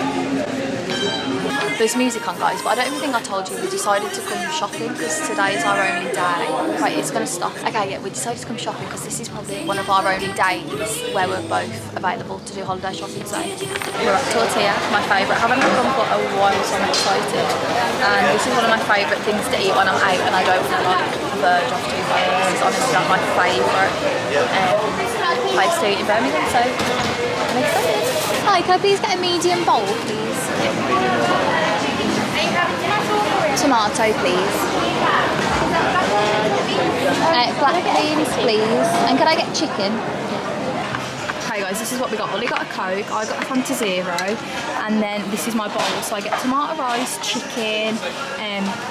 There's music on, guys, but I don't even think I told you we decided to come shopping because today is our only day. Right, it's going to stop. Okay, yeah, we decided to come shopping because this is probably one of our only days where we're both available to do holiday shopping. So we're at Tortilla, my favourite. I haven't had one for a while, so I'm excited. And this is one of my favourite things to eat when I'm out and I don't want to like verge off too far. This is honestly like my favourite place to eat in Birmingham, so I'm excited. Hi, can I please get a medium bowl, please? Tomato, please. Black beans, please. And can I get chicken? Okay guys, this is what we got. Ollie got a Coke, I got a Fanta Zero, and then this is my bowl. So I get tomato rice, chicken,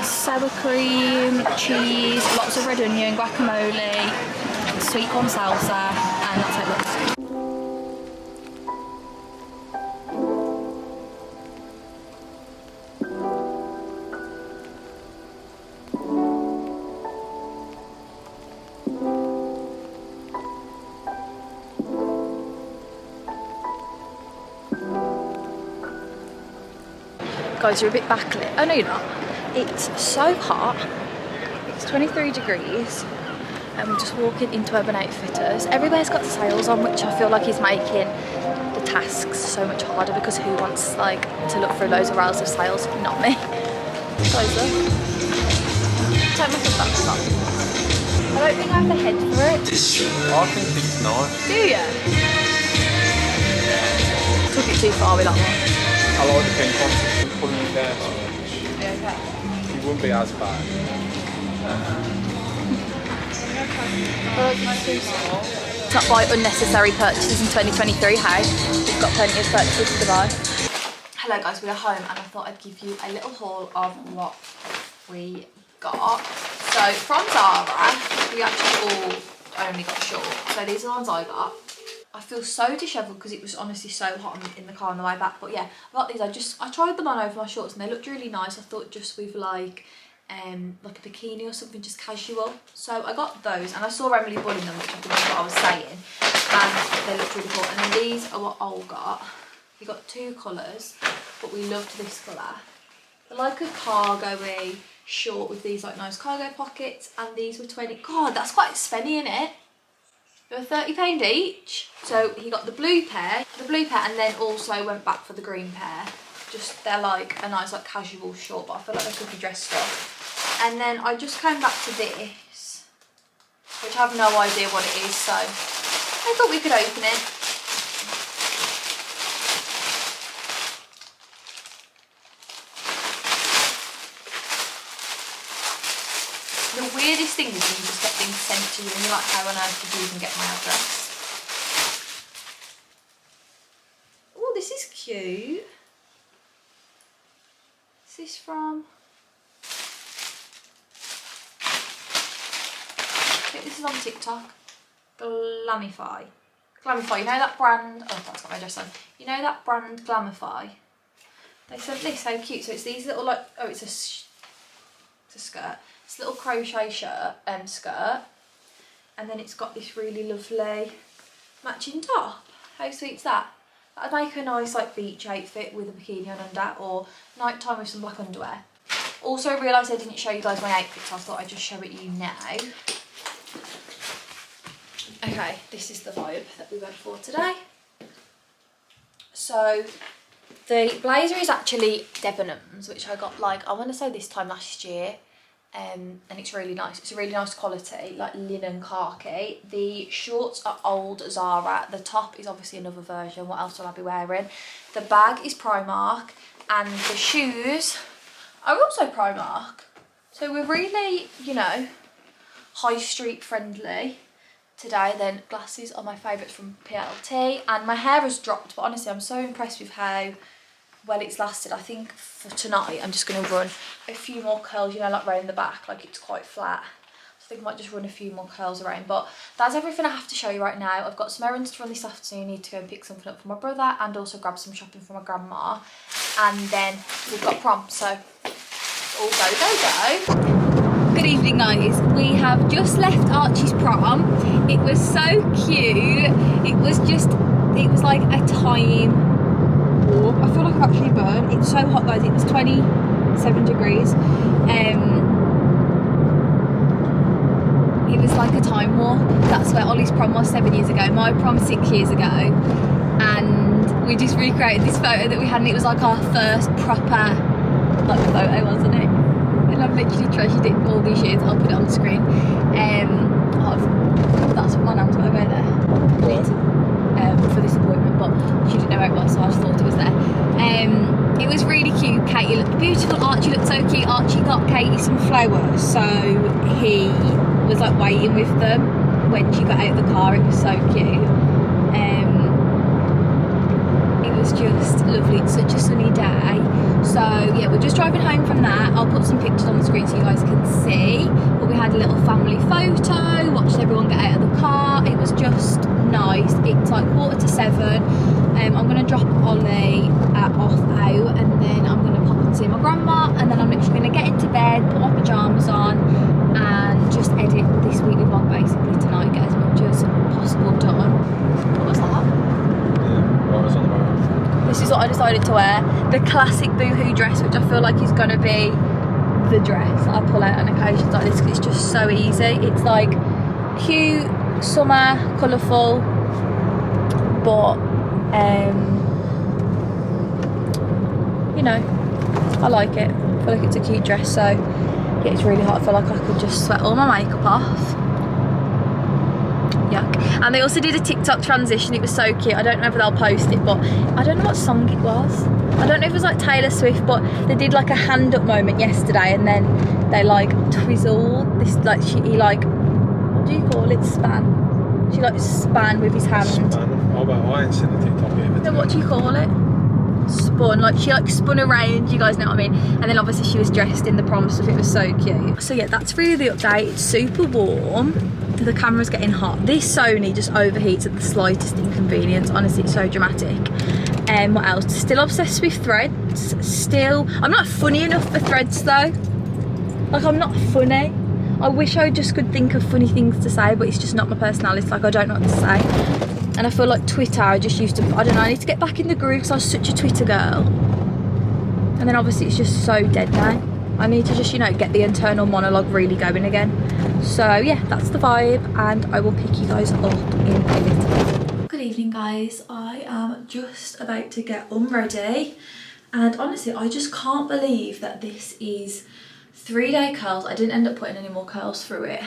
sour cream, cheese, lots of red onion, guacamole, sweet corn salsa, and that's how it looks. Guys, you're a bit backlit. Oh no, you're not. It's so hot. It's 23 degrees. And we're just walking into Urban Outfitters. Everywhere's got sales on, which I feel like is making the tasks so much harder because who wants like to look through loads of rails of sales? Not me. Guys, look. Take my sunglasses off. I don't think I have the head for it. I think it's nice. Do you? Took it too far with that one. I like the pink one. Pulling it down so much. Okay. It wouldn't be as bad. Not buy unnecessary purchases in 2023, hey? We've got plenty of purchases to buy. Hello guys, we are home and I thought I'd give you a little haul of what we got. So from Zara, we actually all only got shorts. So these are the ones I got. I feel so dishevelled because it was honestly so hot in the car on the way back. But yeah, I got these. I tried them on over my shorts and they looked really nice. I thought just with like like a bikini or something, just casual. So I got those, and I saw Emily Bull in them, which I think is what I was saying, and they looked really cool. And then these are what Ol got. He got 2 colours, but we loved this colour. They're like a cargo-y short with these like nice cargo pockets, and these were 20. God, that's quite spenny, isn't it? They were £30 each. So he got the blue pair, and then also went back for the green pair. Just, they're like a nice like casual short, but I feel like they could be dressed up. And then I just came back to this, which I have no idea what it is, so I thought we could open it. The weirdest thing is when you just get things sent to you and you're like, how on earth did you even get my address? Oh, this is cute. Is this from? I think this is on TikTok. Glamify. Glamify, you know that brand? Oh, that's got my address on. You know that brand Glamify? They sent this, so cute. So it's these little like, oh, it's a skirt. This little crochet shirt, skirt, and then it's got this really lovely matching top. How sweet's that? That'd make a nice like beach outfit with a bikini on under, or nighttime with some black underwear. Also realised I didn't show you guys my outfit, so I thought I'd just show it you now. Okay, this is the vibe that we went for today. So the blazer is actually Debenhams, which I got like, I want to say this time last year. And it's really nice. It's a really nice quality, like linen khaki. The shorts are old Zara. The top is obviously another version. What else will I be wearing? The bag is Primark, and the shoes are also Primark. So we're really, you know, high street friendly today. Then glasses are my favourites from PLT, and my hair has dropped, but honestly I'm so impressed with how well it's lasted. I think for tonight I'm just going to run a few more curls, you know, like round the back, like it's quite flat, so I think I might just run a few more curls around. But that's everything I have to show you right now. I've got some errands to run this afternoon. I need to go and pick something up for my brother, and also grab some shopping for my grandma, and then we've got prom, so all go. Good evening guys, we have just left Archie's prom. It was so cute. It was like a time. I feel like I've actually burned. It's so hot guys, it was 27 degrees. It was like a time warp. That's where Ollie's prom was 7 years ago, my prom 6 years ago, and we just recreated this photo that we had, and it was like our first proper like photo, wasn't it? And I've literally treasured it for all these years. I'll put it on the screen. That's my nan's got to go there. For this appointment, but she didn't know where it was, so I just thought it was there. It was really cute. Katie looked beautiful, Archie looked so cute. Archie got Katie some flowers, so he was like waiting with them when she got out of the car. It was so cute. It was just lovely. It's such a sunny day. So yeah, we're just driving home from that. I'll put some pictures on the screen so you guys can see. But we had a little family photo, watched everyone get out of the car. It was just nice. It's like 6:45. I'm going to drop Ollie off out, and then I'm going to pop and see my grandma, and then I'm literally going to get into bed, put my pyjamas on, and just edit this weekly vlog basically tonight, get as much as possible done. What was that? What was on the bottom? This is what I decided to wear. The classic Boohoo dress, which I feel like is going to be the dress I pull out on occasions like this, because it's just so easy. It's like cute, summer, colourful, but you know, I like it. I feel like it's a cute dress. So yeah, it's really hot. I feel like I could just sweat all my makeup off. Yuck. And they also did a TikTok transition. It was so cute. I don't know if they'll post it, but I don't know what song it was. I don't know if it was like Taylor Swift, but they did like a hand up moment yesterday, and then they like twizzled this, like he like, what do you call it, span? She like span with his hand. Span? Oh, but I ain't seen the TikTok either. So what do you call it? Spun, like she like spun around, you guys know what I mean. And then obviously she was dressed in the prom stuff. It was so cute. So yeah, that's really the update. It's super warm, the camera's getting hot. This Sony just overheats at the slightest inconvenience. Honestly, it's so dramatic. What else? Still obsessed with threads. Still, I'm not funny enough for threads though. Like, I'm not funny. I wish I just could think of funny things to say, but it's just not my personality. Like, I don't know what to say. And I feel like Twitter, I just used to, I don't know, I need to get back in the groove because I was such a Twitter girl. And then obviously it's just so dead now. I need to just, you know, get the internal monologue really going again. So yeah, that's the vibe, and I will pick you guys up in a little. Good evening, guys. I am just about to get ready, and honestly, I just can't believe that this is 3-day curls. I didn't end up putting any more curls through it.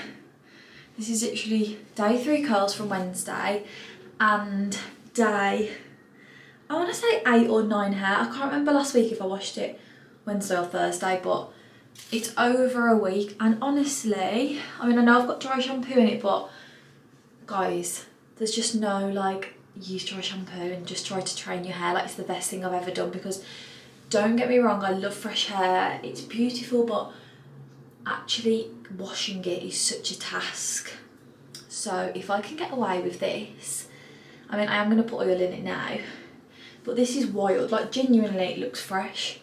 This is literally day 3 curls from Wednesday, and day, I want to say 8 or 9 hair. I can't remember last week if I washed it Wednesday or Thursday, but it's over a week. And honestly, I mean, I know I've got dry shampoo in it, but guys, there's just no, like, use dry shampoo and just try to train your hair. Like, it's the best thing I've ever done, because don't get me wrong, I love fresh hair, it's beautiful, but actually washing it is such a task. So if I can get away with this, I mean, I am going to put oil in it now, but this is wild. Like, genuinely, it looks fresh.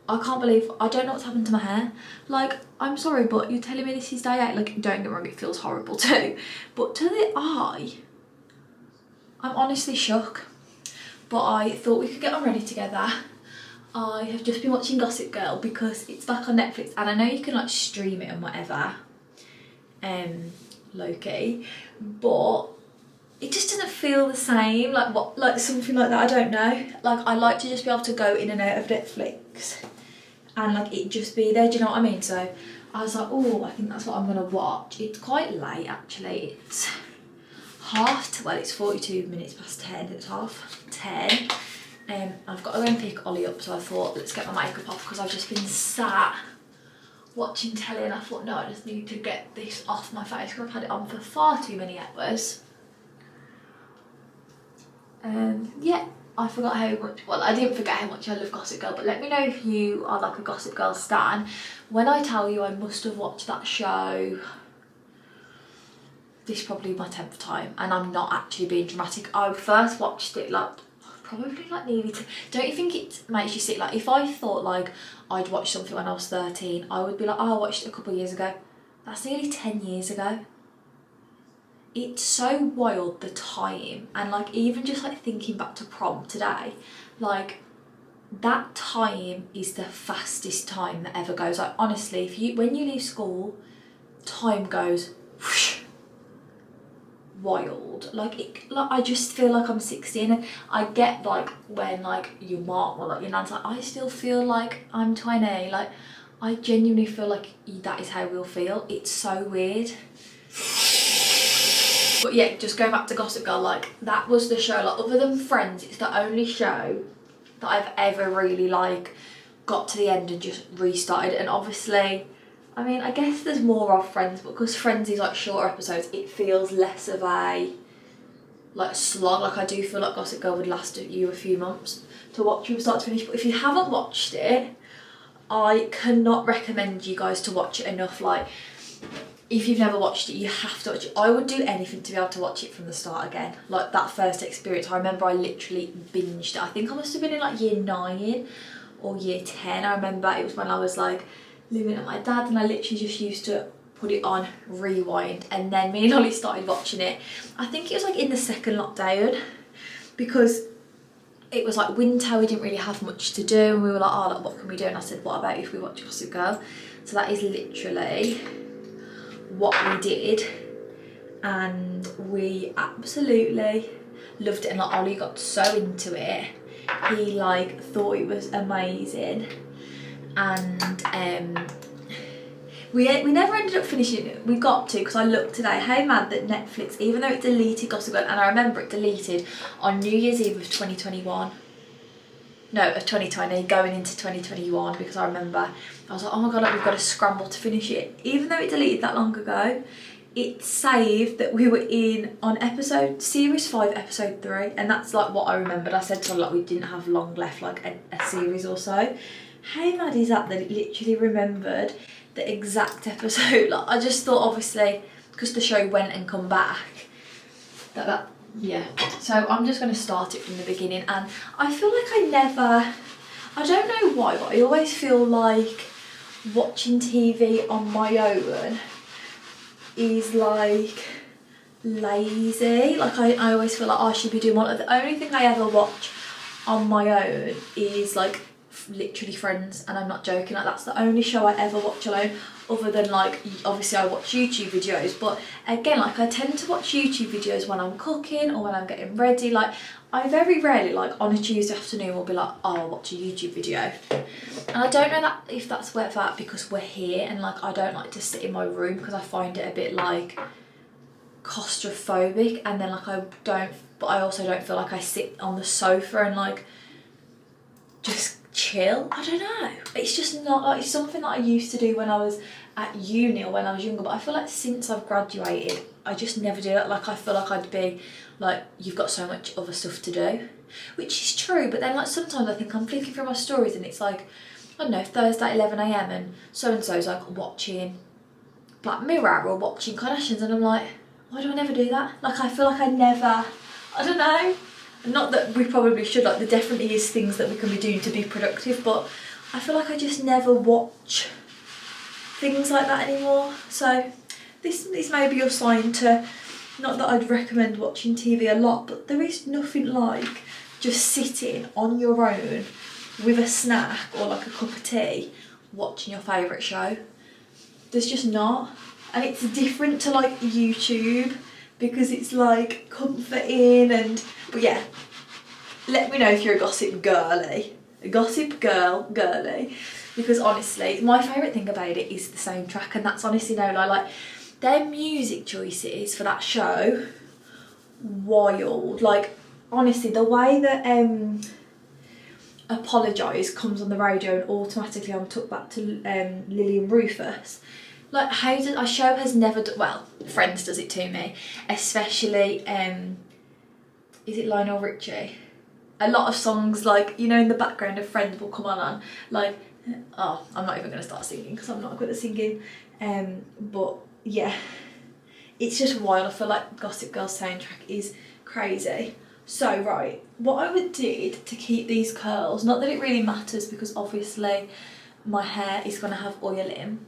I can't believe, I don't know what's happened to my hair. Like, I'm sorry, but you're telling me this is day 8. Like, don't get me wrong, it feels horrible too. But to the eye, I'm honestly shook. But I thought we could get on ready together. I have just been watching Gossip Girl because it's back on Netflix, and I know you can, like, stream it and whatever, low-key, but it just doesn't feel the same, like, what, like something like that, I don't know. Like, I like to just be able to go in and out of Netflix and, like, it just be there, do you know what I mean? So I was like, oh, I think that's what I'm gonna watch. It's quite late, actually. It's well, it's 42 minutes past 10, it's 10:30. I've got to go and pick Ollie up, so I thought, let's get my makeup off, because I've just been sat watching telly, and I thought, no, I just need to get this off my face, because I've had it on for far too many hours. Yeah, I forgot how much, well, I didn't forget how much I love Gossip Girl, but let me know if you are, like, a Gossip Girl stan. When I tell you I must have watched that show, this is probably my 10th time, and I'm not actually being dramatic. I first watched it, like, probably, like, nearly to, don't you think it makes you sick? Like, if I thought, like, I'd watched something when I was 13, I would be like, oh, I watched it a couple of years ago. That's nearly 10 years ago. It's so wild, the time, and, like, even just, like, thinking back to prom today, like, that time is the fastest time that ever goes. Like, honestly, when you leave school, time goes whoosh, wild. Like, I just feel like I'm 16, and I get, like, when, like, your mom or, like, your nan's like, I still feel like I'm 20. Like, I genuinely feel like that is how we'll feel. It's so weird. But yeah, just going back to Gossip Girl, like, that was the show, like, other than Friends, it's the only show that I've ever really, like, got to the end and just restarted. And obviously, I mean, I guess there's more of Friends, but because Friends is, like, shorter episodes, it feels less of a, like, slog. Like, I do feel like Gossip Girl would last you a few months to watch from start to finish. But if you haven't watched it, I cannot recommend you guys to watch it enough. Like, if you've never watched it, you have to watch it. I would do anything to be able to watch it from the start again. Like, that first experience, I remember I literally binged it. I think I must have been in, like, year 9 or year 10. I remember it was when I was, like, living at my dad, and I literally just used to put it on, rewind, and then me and Ollie started watching it. I think it was, like, in the second lockdown, because it was, like, winter, we didn't really have much to do, and we were like, oh, like, what can we do? And I said, what about if we watch Gossip Girl? So that is literally what we did, and we absolutely loved it. And, like, Ollie got so into it, he, like, thought it was amazing. And we never ended up finishing it. We got to, because I looked today, how mad that Netflix, even though it deleted Gossip Girl, and I remember it deleted on New Year's Eve of 2021, no, of 2020, going into 2021, because I remember I was like, oh my god, like, we've got to scramble to finish it. Even though it deleted that long ago, it saved that we were on series 5, episode 3, and that's, like, what I remembered. I said to her, like, we didn't have long left, like, a series or so. How mad is that it literally remembered the exact episode? Like, I just thought, obviously, because the show went and come back, yeah. So I'm just going to start it from the beginning, and I feel like I don't know why, but I always feel like watching TV on my own is like lazy. Like I always feel like I should be doing one. The only thing I ever watch on my own is like literally Friends, and I'm not joking, like that's the only show I ever watch alone, other than like obviously I watch YouTube videos, but again like I tend to watch YouTube videos when I'm cooking or when I'm getting ready. Like I very rarely, like on a Tuesday afternoon, will be like, oh, I'll watch a YouTube video. And I don't know that if that's where that because we're here and like I don't like to sit in my room because I find it a bit like claustrophobic, and then like but I also don't feel like I sit on the sofa and like just chill. I don't know, it's just not like, it's something that I used to do when I was at uni or when I was younger, but I feel like since I've graduated I just never do that. Like I feel like I'd be like, you've got so much other stuff to do, which is true, but then like sometimes I think I'm flicking through my stories and it's like, I don't know, Thursday 11 AM and so-and-so's like watching Black Mirror or watching Kardashians, and I'm like, why do I never do that? Like I feel like I never, I don't know, not that we probably should, like there definitely is things that we can be doing to be productive, but I feel like I just never watch things like that anymore. So this may be your sign to, not that I'd recommend watching TV a lot, but there is nothing like just sitting on your own with a snack or like a cup of tea watching your favourite show. There's just not. And it's different to like YouTube because it's like comforting and, but yeah, let me know if you're a gossip girly, a gossip girly, because honestly my favourite thing about it is the soundtrack, and that's honestly no lie, like their music choices for that show, wild. Like honestly the way that Apologise comes on the radio and automatically I'm took back to Lily and Rufus. Like how does a show has never done, well Friends does it to me, especially is it Lionel Richie? A lot of songs like, you know, in the background of Friends will come on like, oh I'm not even going to start singing because I'm not good at singing, but yeah, it's just wild. I feel like Gossip Girl's soundtrack is crazy. So right, what I would do to keep these curls, not that it really matters because obviously my hair is going to have oil in,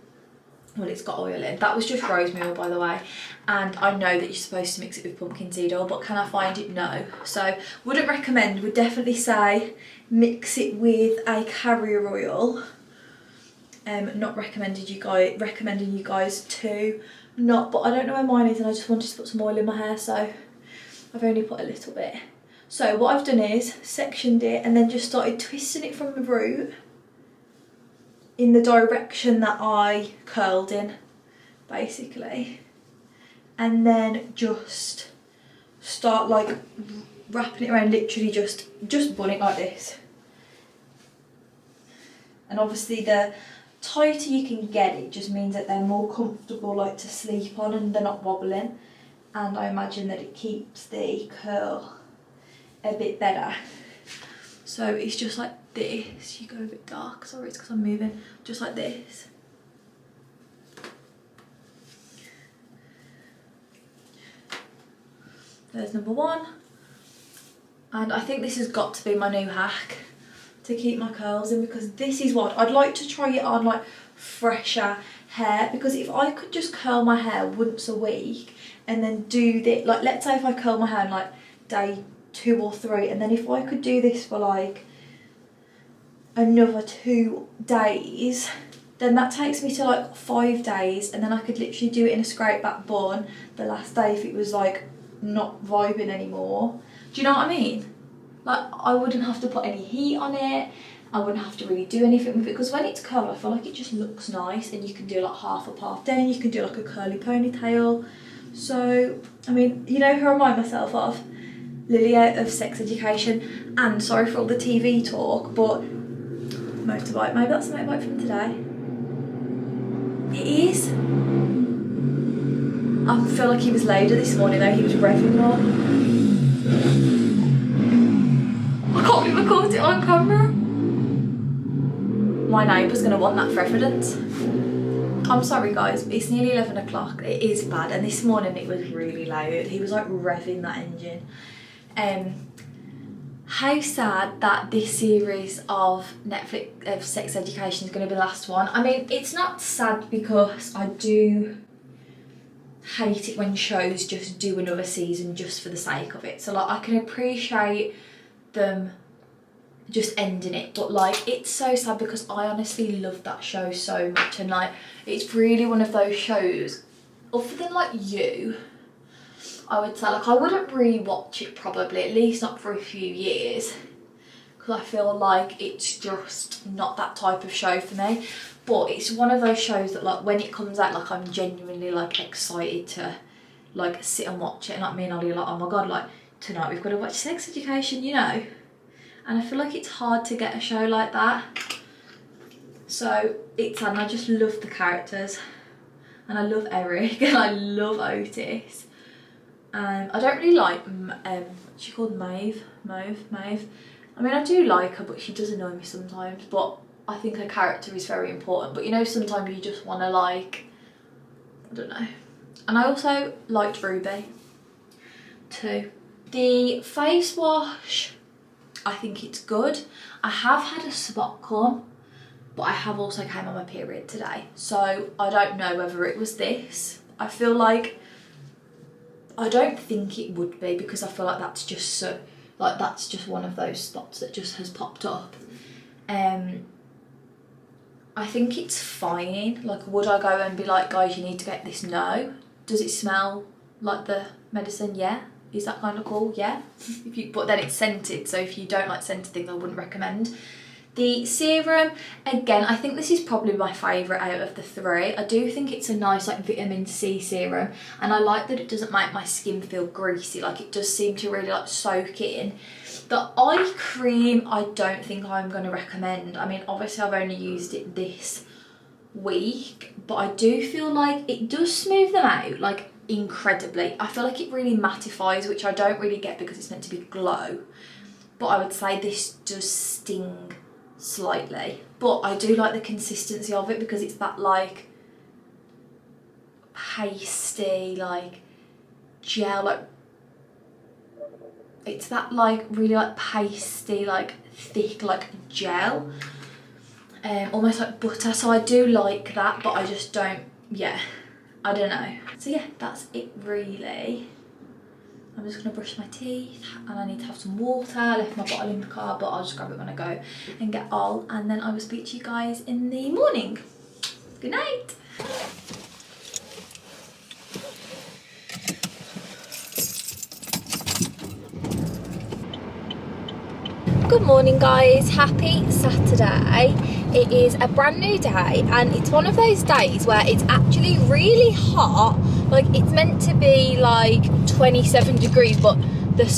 well it's got oil in, that was just rosemary oil by the way, and I know that you're supposed to mix it with pumpkin seed oil, but can I find it? No. So wouldn't recommend, would definitely say mix it with a carrier oil. Not recommending you guys to not, but I don't know where mine is and I just wanted to put some oil in my hair, so I've only put a little bit. So what I've done is sectioned it and then just started twisting it from the root in the direction that I curled in, basically, and then just start like wrapping it around, literally just bun it like this. And obviously the tighter you can get it just means that they're more comfortable like to sleep on and they're not wobbling, and I imagine that it keeps the curl a bit better. So it's just like this, you go a bit dark, sorry it's because I'm moving, just like this. There's number one, and I think this has got to be my new hack to keep my curls in, because this is what I'd like to try it on like fresher hair, because if I could just curl my hair once a week and then do this, like let's say if I curl my hair on like day 2 or 3, and then if I could do this for like another 2 days, then that takes me to like 5 days, and then I could literally do it in a straight back bun the last day if it was like not vibing anymore. Do you know what I mean? Like I wouldn't have to put any heat on it, I wouldn't have to really do anything with it, because when it's curled I feel like it just looks nice, and you can do like half up half down, you can do like a curly ponytail. So I mean, you know who I remind myself of? Lily out of Sex Education. And sorry for all the TV talk, but motorbike, maybe that's the motorbike from today. It is. I feel like he was later this morning though, he was revving more. I can't even caught it on camera. My neighbour's gonna want that for evidence. I'm sorry guys, it's nearly 11 o'clock, it is bad, and this morning it was really loud. He was like revving that engine. how sad that this series of Netflix of sex education is going to be the last one. I mean, it's not sad because I do hate it when shows just do another season just for the sake of it. So like, I can appreciate them just ending it, but like, it's so sad because I honestly love that show so much, and like, it's really one of those shows, other than like You, I would say like I wouldn't rewatch it probably, at least not for a few years, because I feel like it's just not that type of show for me. But it's one of those shows that like when it comes out, like I'm genuinely like excited to like sit and watch it, and like me and Ollie are like, oh my god, like tonight we've got to watch Sex Education, you know. And I feel like it's hard to get a show like that. So it's, and I just love the characters, and I love Eric, and I love Otis. I don't really like, what's she called, Maeve? I mean, I do like her, but she does annoy me sometimes, but I think her character is very important. But you know, sometimes you just want to like, I don't know. And I also liked Ruby too. The face wash, I think it's good. I have had a spot come, but I have also came on my period today, so I don't know whether it was this. I feel like, I don't think it would be, because I feel like that's just so, like that's just one of those spots that just has popped up. I think it's fine. Like, would I go and be like, guys, you need to get this? No. Does it smell like the medicine? Yeah. Is that kind of cool? Yeah. But then it's scented, so if you don't like scented things, I wouldn't recommend. The serum, again, I think this is probably my favourite out of the three. I do think it's a nice like vitamin C serum, and I like that it doesn't make my skin feel greasy. Like, it does seem to really like soak in. The eye cream, I don't think I'm going to recommend. I mean, obviously I've only used it this week, but I do feel like it does smooth them out like incredibly. I feel like it really mattifies, which I don't really get because it's meant to be glow. But I would say this does sting slightly, but I do like the consistency of it because it's that like pasty like gel, like it's that like really like pasty like thick like gel, almost like butter. So I do like that, but I just don't, yeah, I don't know. So yeah, that's it really. I'm just gonna brush my teeth, and I need to have some water. I left my bottle in the car, but I'll just grab it when I go and get all, and then I will speak to you guys in the morning. Good night. Good morning guys, happy Saturday. It is a brand new day, and it's one of those days where it's actually really hot. Like, it's meant to be like 27 degrees, but the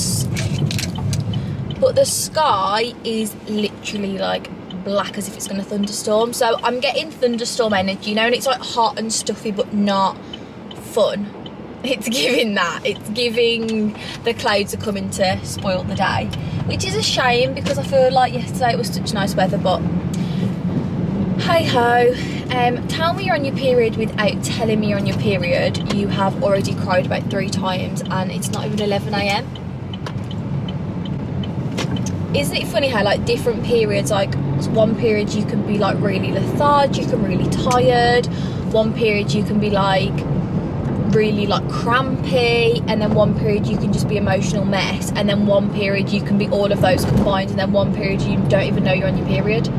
sky is literally like black as if it's going to thunderstorm. So I'm getting thunderstorm energy, you know, and it's like hot and stuffy but not fun. It's giving that. It's giving the clouds are coming to spoil the day, which is a shame because I feel like yesterday it was such nice weather, but hey ho. Tell me you're on your period without telling me you're on your period. You have already cried about 3 times and it's not even 11 AM. Isn't it funny how like different periods, like one period you can be like really lethargic and really tired, one period you can be like really like crampy, and then one period you can just be emotional mess, and then one period you can be all of those combined, and then one period you don't even know you're on your period.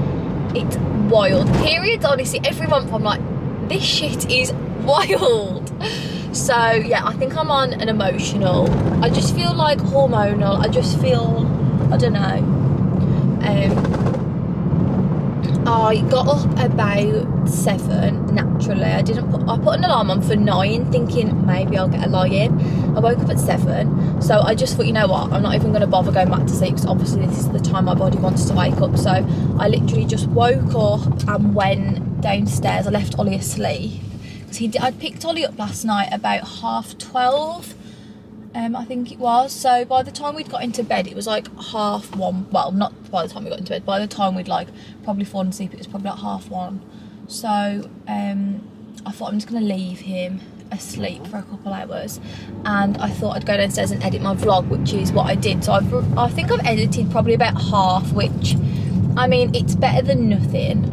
It's wild. Periods, honestly, every month I'm like, this shit is wild. So yeah, I think I'm on an emotional, I just feel like hormonal, I just feel, I don't know. I got up about 7 naturally. I put an alarm on for 9 thinking maybe I'll get a lie in. I woke up at 7, so I just thought, you know what, I'm not even going to bother going back to sleep because obviously this is the time my body wants to wake up. So I literally just woke up and went downstairs. I left Ollie asleep because I'd picked Ollie up last night about 12:30. I think it was. So by the time we'd got into bed, it was like 1:30. Well, not by the time we got into bed. By the time we'd like probably fallen asleep, it was probably like 1:30. So I thought I'm just gonna leave him asleep for a couple hours, and I thought I'd go downstairs and edit my vlog, which is what I did. So I think I've edited probably about half, which, I mean, it's better than nothing.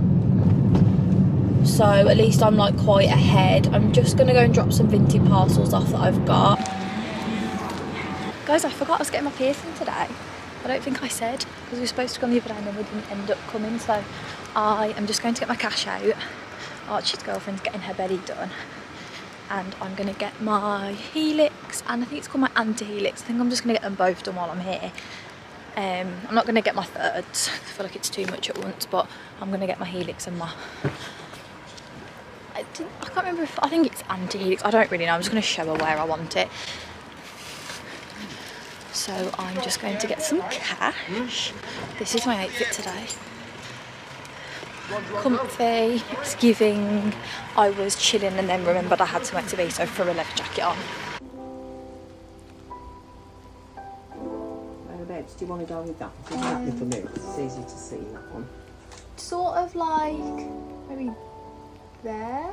So at least I'm like quite ahead. I'm just gonna go and drop some vintage parcels off that I've got. Guys, I forgot I was getting my piercing today. I don't think I said, because we were supposed to come the other day and then we didn't end up coming. So I am just going to get my cash out. Archie's girlfriend's getting her belly done. And I'm going to get my helix, and I think it's called my anti-helix. I think I'm just going to get them both done while I'm here. I'm not going to get my thirds. I feel like it's too much at once, but I'm going to get my helix and my... I can't remember if... I think it's anti-helix. I don't really know. I'm just going to show her where I want it. So I'm just going to get some cash. This is my outfit today. Comfy, it's giving. I was chilling and then remembered I had somewhere to be, so threw a leather jacket on. Whereabouts do you want to go with that? With that little mirror, it's easy to see that one. Sort of like, maybe there?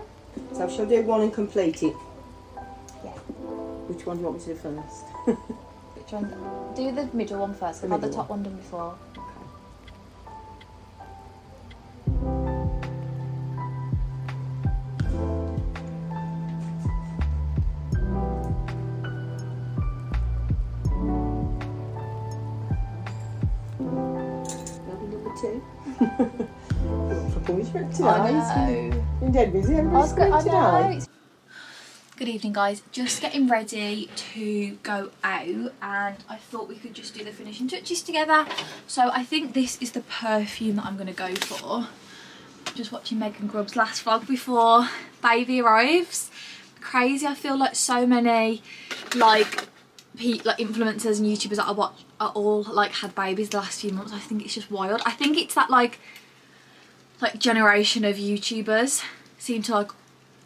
So shall I do one and complete it? Yeah. Which one do you want me to do first? Which one? Do the middle one first. I've had the top one done before. Two. For punishment today. I know. You're dead busy. Everybody's going today. Good evening, guys. Just getting ready to go out, and I thought we could just do the finishing touches together. So I think this is the perfume that I'm going to go for. Just watching Megan Grubb's last vlog before baby arrives. Crazy. I feel like so many like influencers and YouTubers that I watch are all like had babies the last few months. I think it's just wild. I think it's that like generation of YouTubers seem to like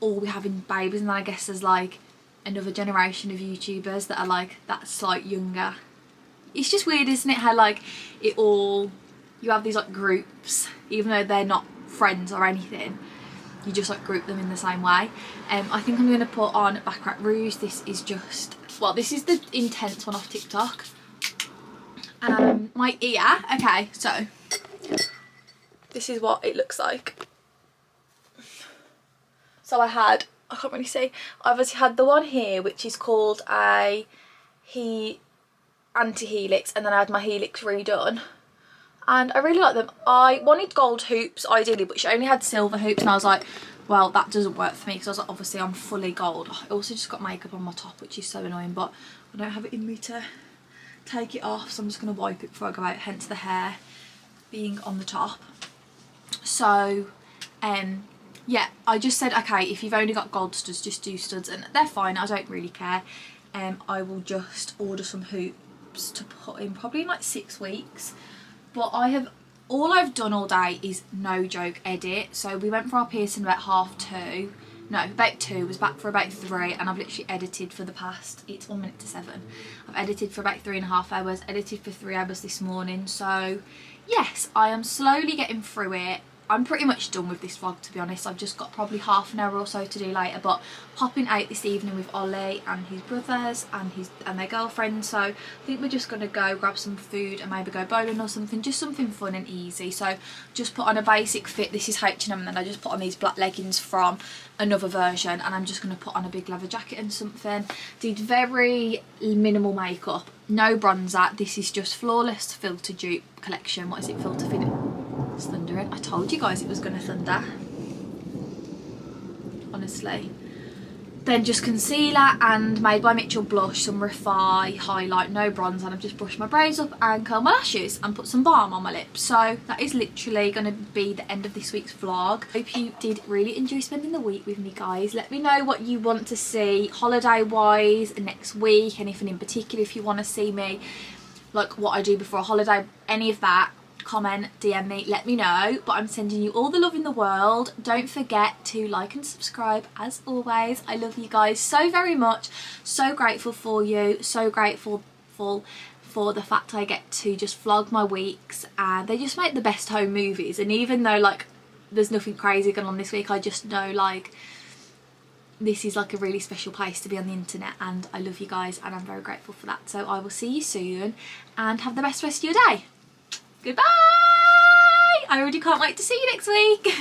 all be having babies, and then I guess there's like another generation of YouTubers that are like that's like younger. It's just weird, isn't it, how like it all, you have these like groups, even though they're not friends or anything, you just like group them in the same way. I think I'm going to put on Baccarat Rouge. This is just, well, this is the intense one off TikTok. My ear, okay, so this is what it looks like. So I can't really see, I obviously had the one here which is called a anti-helix, and then I had my helix redone, and I really like them. I wanted gold hoops ideally, but she only had silver hoops, and I was like, well, that doesn't work for me, because I was like, obviously I'm fully gold. I also just got makeup on my top, which is so annoying, but I don't have it in me to take it off, so I'm just going to wipe it before I go out, hence the hair being on the top. So yeah, I just said, okay, if you've only got gold studs, just do studs, and they're fine, I don't really care. I will just order some hoops to put in probably in like 6 weeks. But all I've done all day is, no joke, edit. So we went for our piercing about 2:30. No, about 2, was back for about 3, and I've literally edited for the past, it's 1 minute to 7. I've edited for about 3.5 hours, edited for 3 hours this morning. So yes, I am slowly getting through it. I'm pretty much done with this vlog, to be honest. I've just got probably half an hour or so to do later, but popping out this evening with Ollie and his brothers and their girlfriends. So I think we're just gonna go grab some food and maybe go bowling or something, just something fun and easy. So just put on a basic fit. This is H&M, and then I just put on these black leggings from another version, and I'm just gonna put on a big leather jacket and something. Did very minimal makeup, no bronzer. This is just Flawless Filter Dupe collection. What is it? Filter Fit. It's thundering. I told you guys it was going to thunder. Honestly. Then just concealer and Made by Mitchell blush, some Refi highlight, no bronzer, and I've just brushed my brows up and curled my lashes and put some balm on my lips. So that is literally going to be the end of this week's vlog. Hope you did really enjoy spending the week with me, guys. Let me know what you want to see holiday wise next week, anything in particular, if you want to see me, like what I do before a holiday, any of that. Comment, DM me, let me know. But I'm sending you all the love in the world. Don't forget to like and subscribe as always. I love you guys so very much. So grateful for you. So grateful for the fact I get to just vlog my weeks, and they just make the best home movies. And even though like there's nothing crazy going on this week, I just know like this is like a really special place to be on the internet, and I love you guys and I'm very grateful for that. So I will see you soon and have the best rest of your day. Goodbye! I already can't wait to see you next week.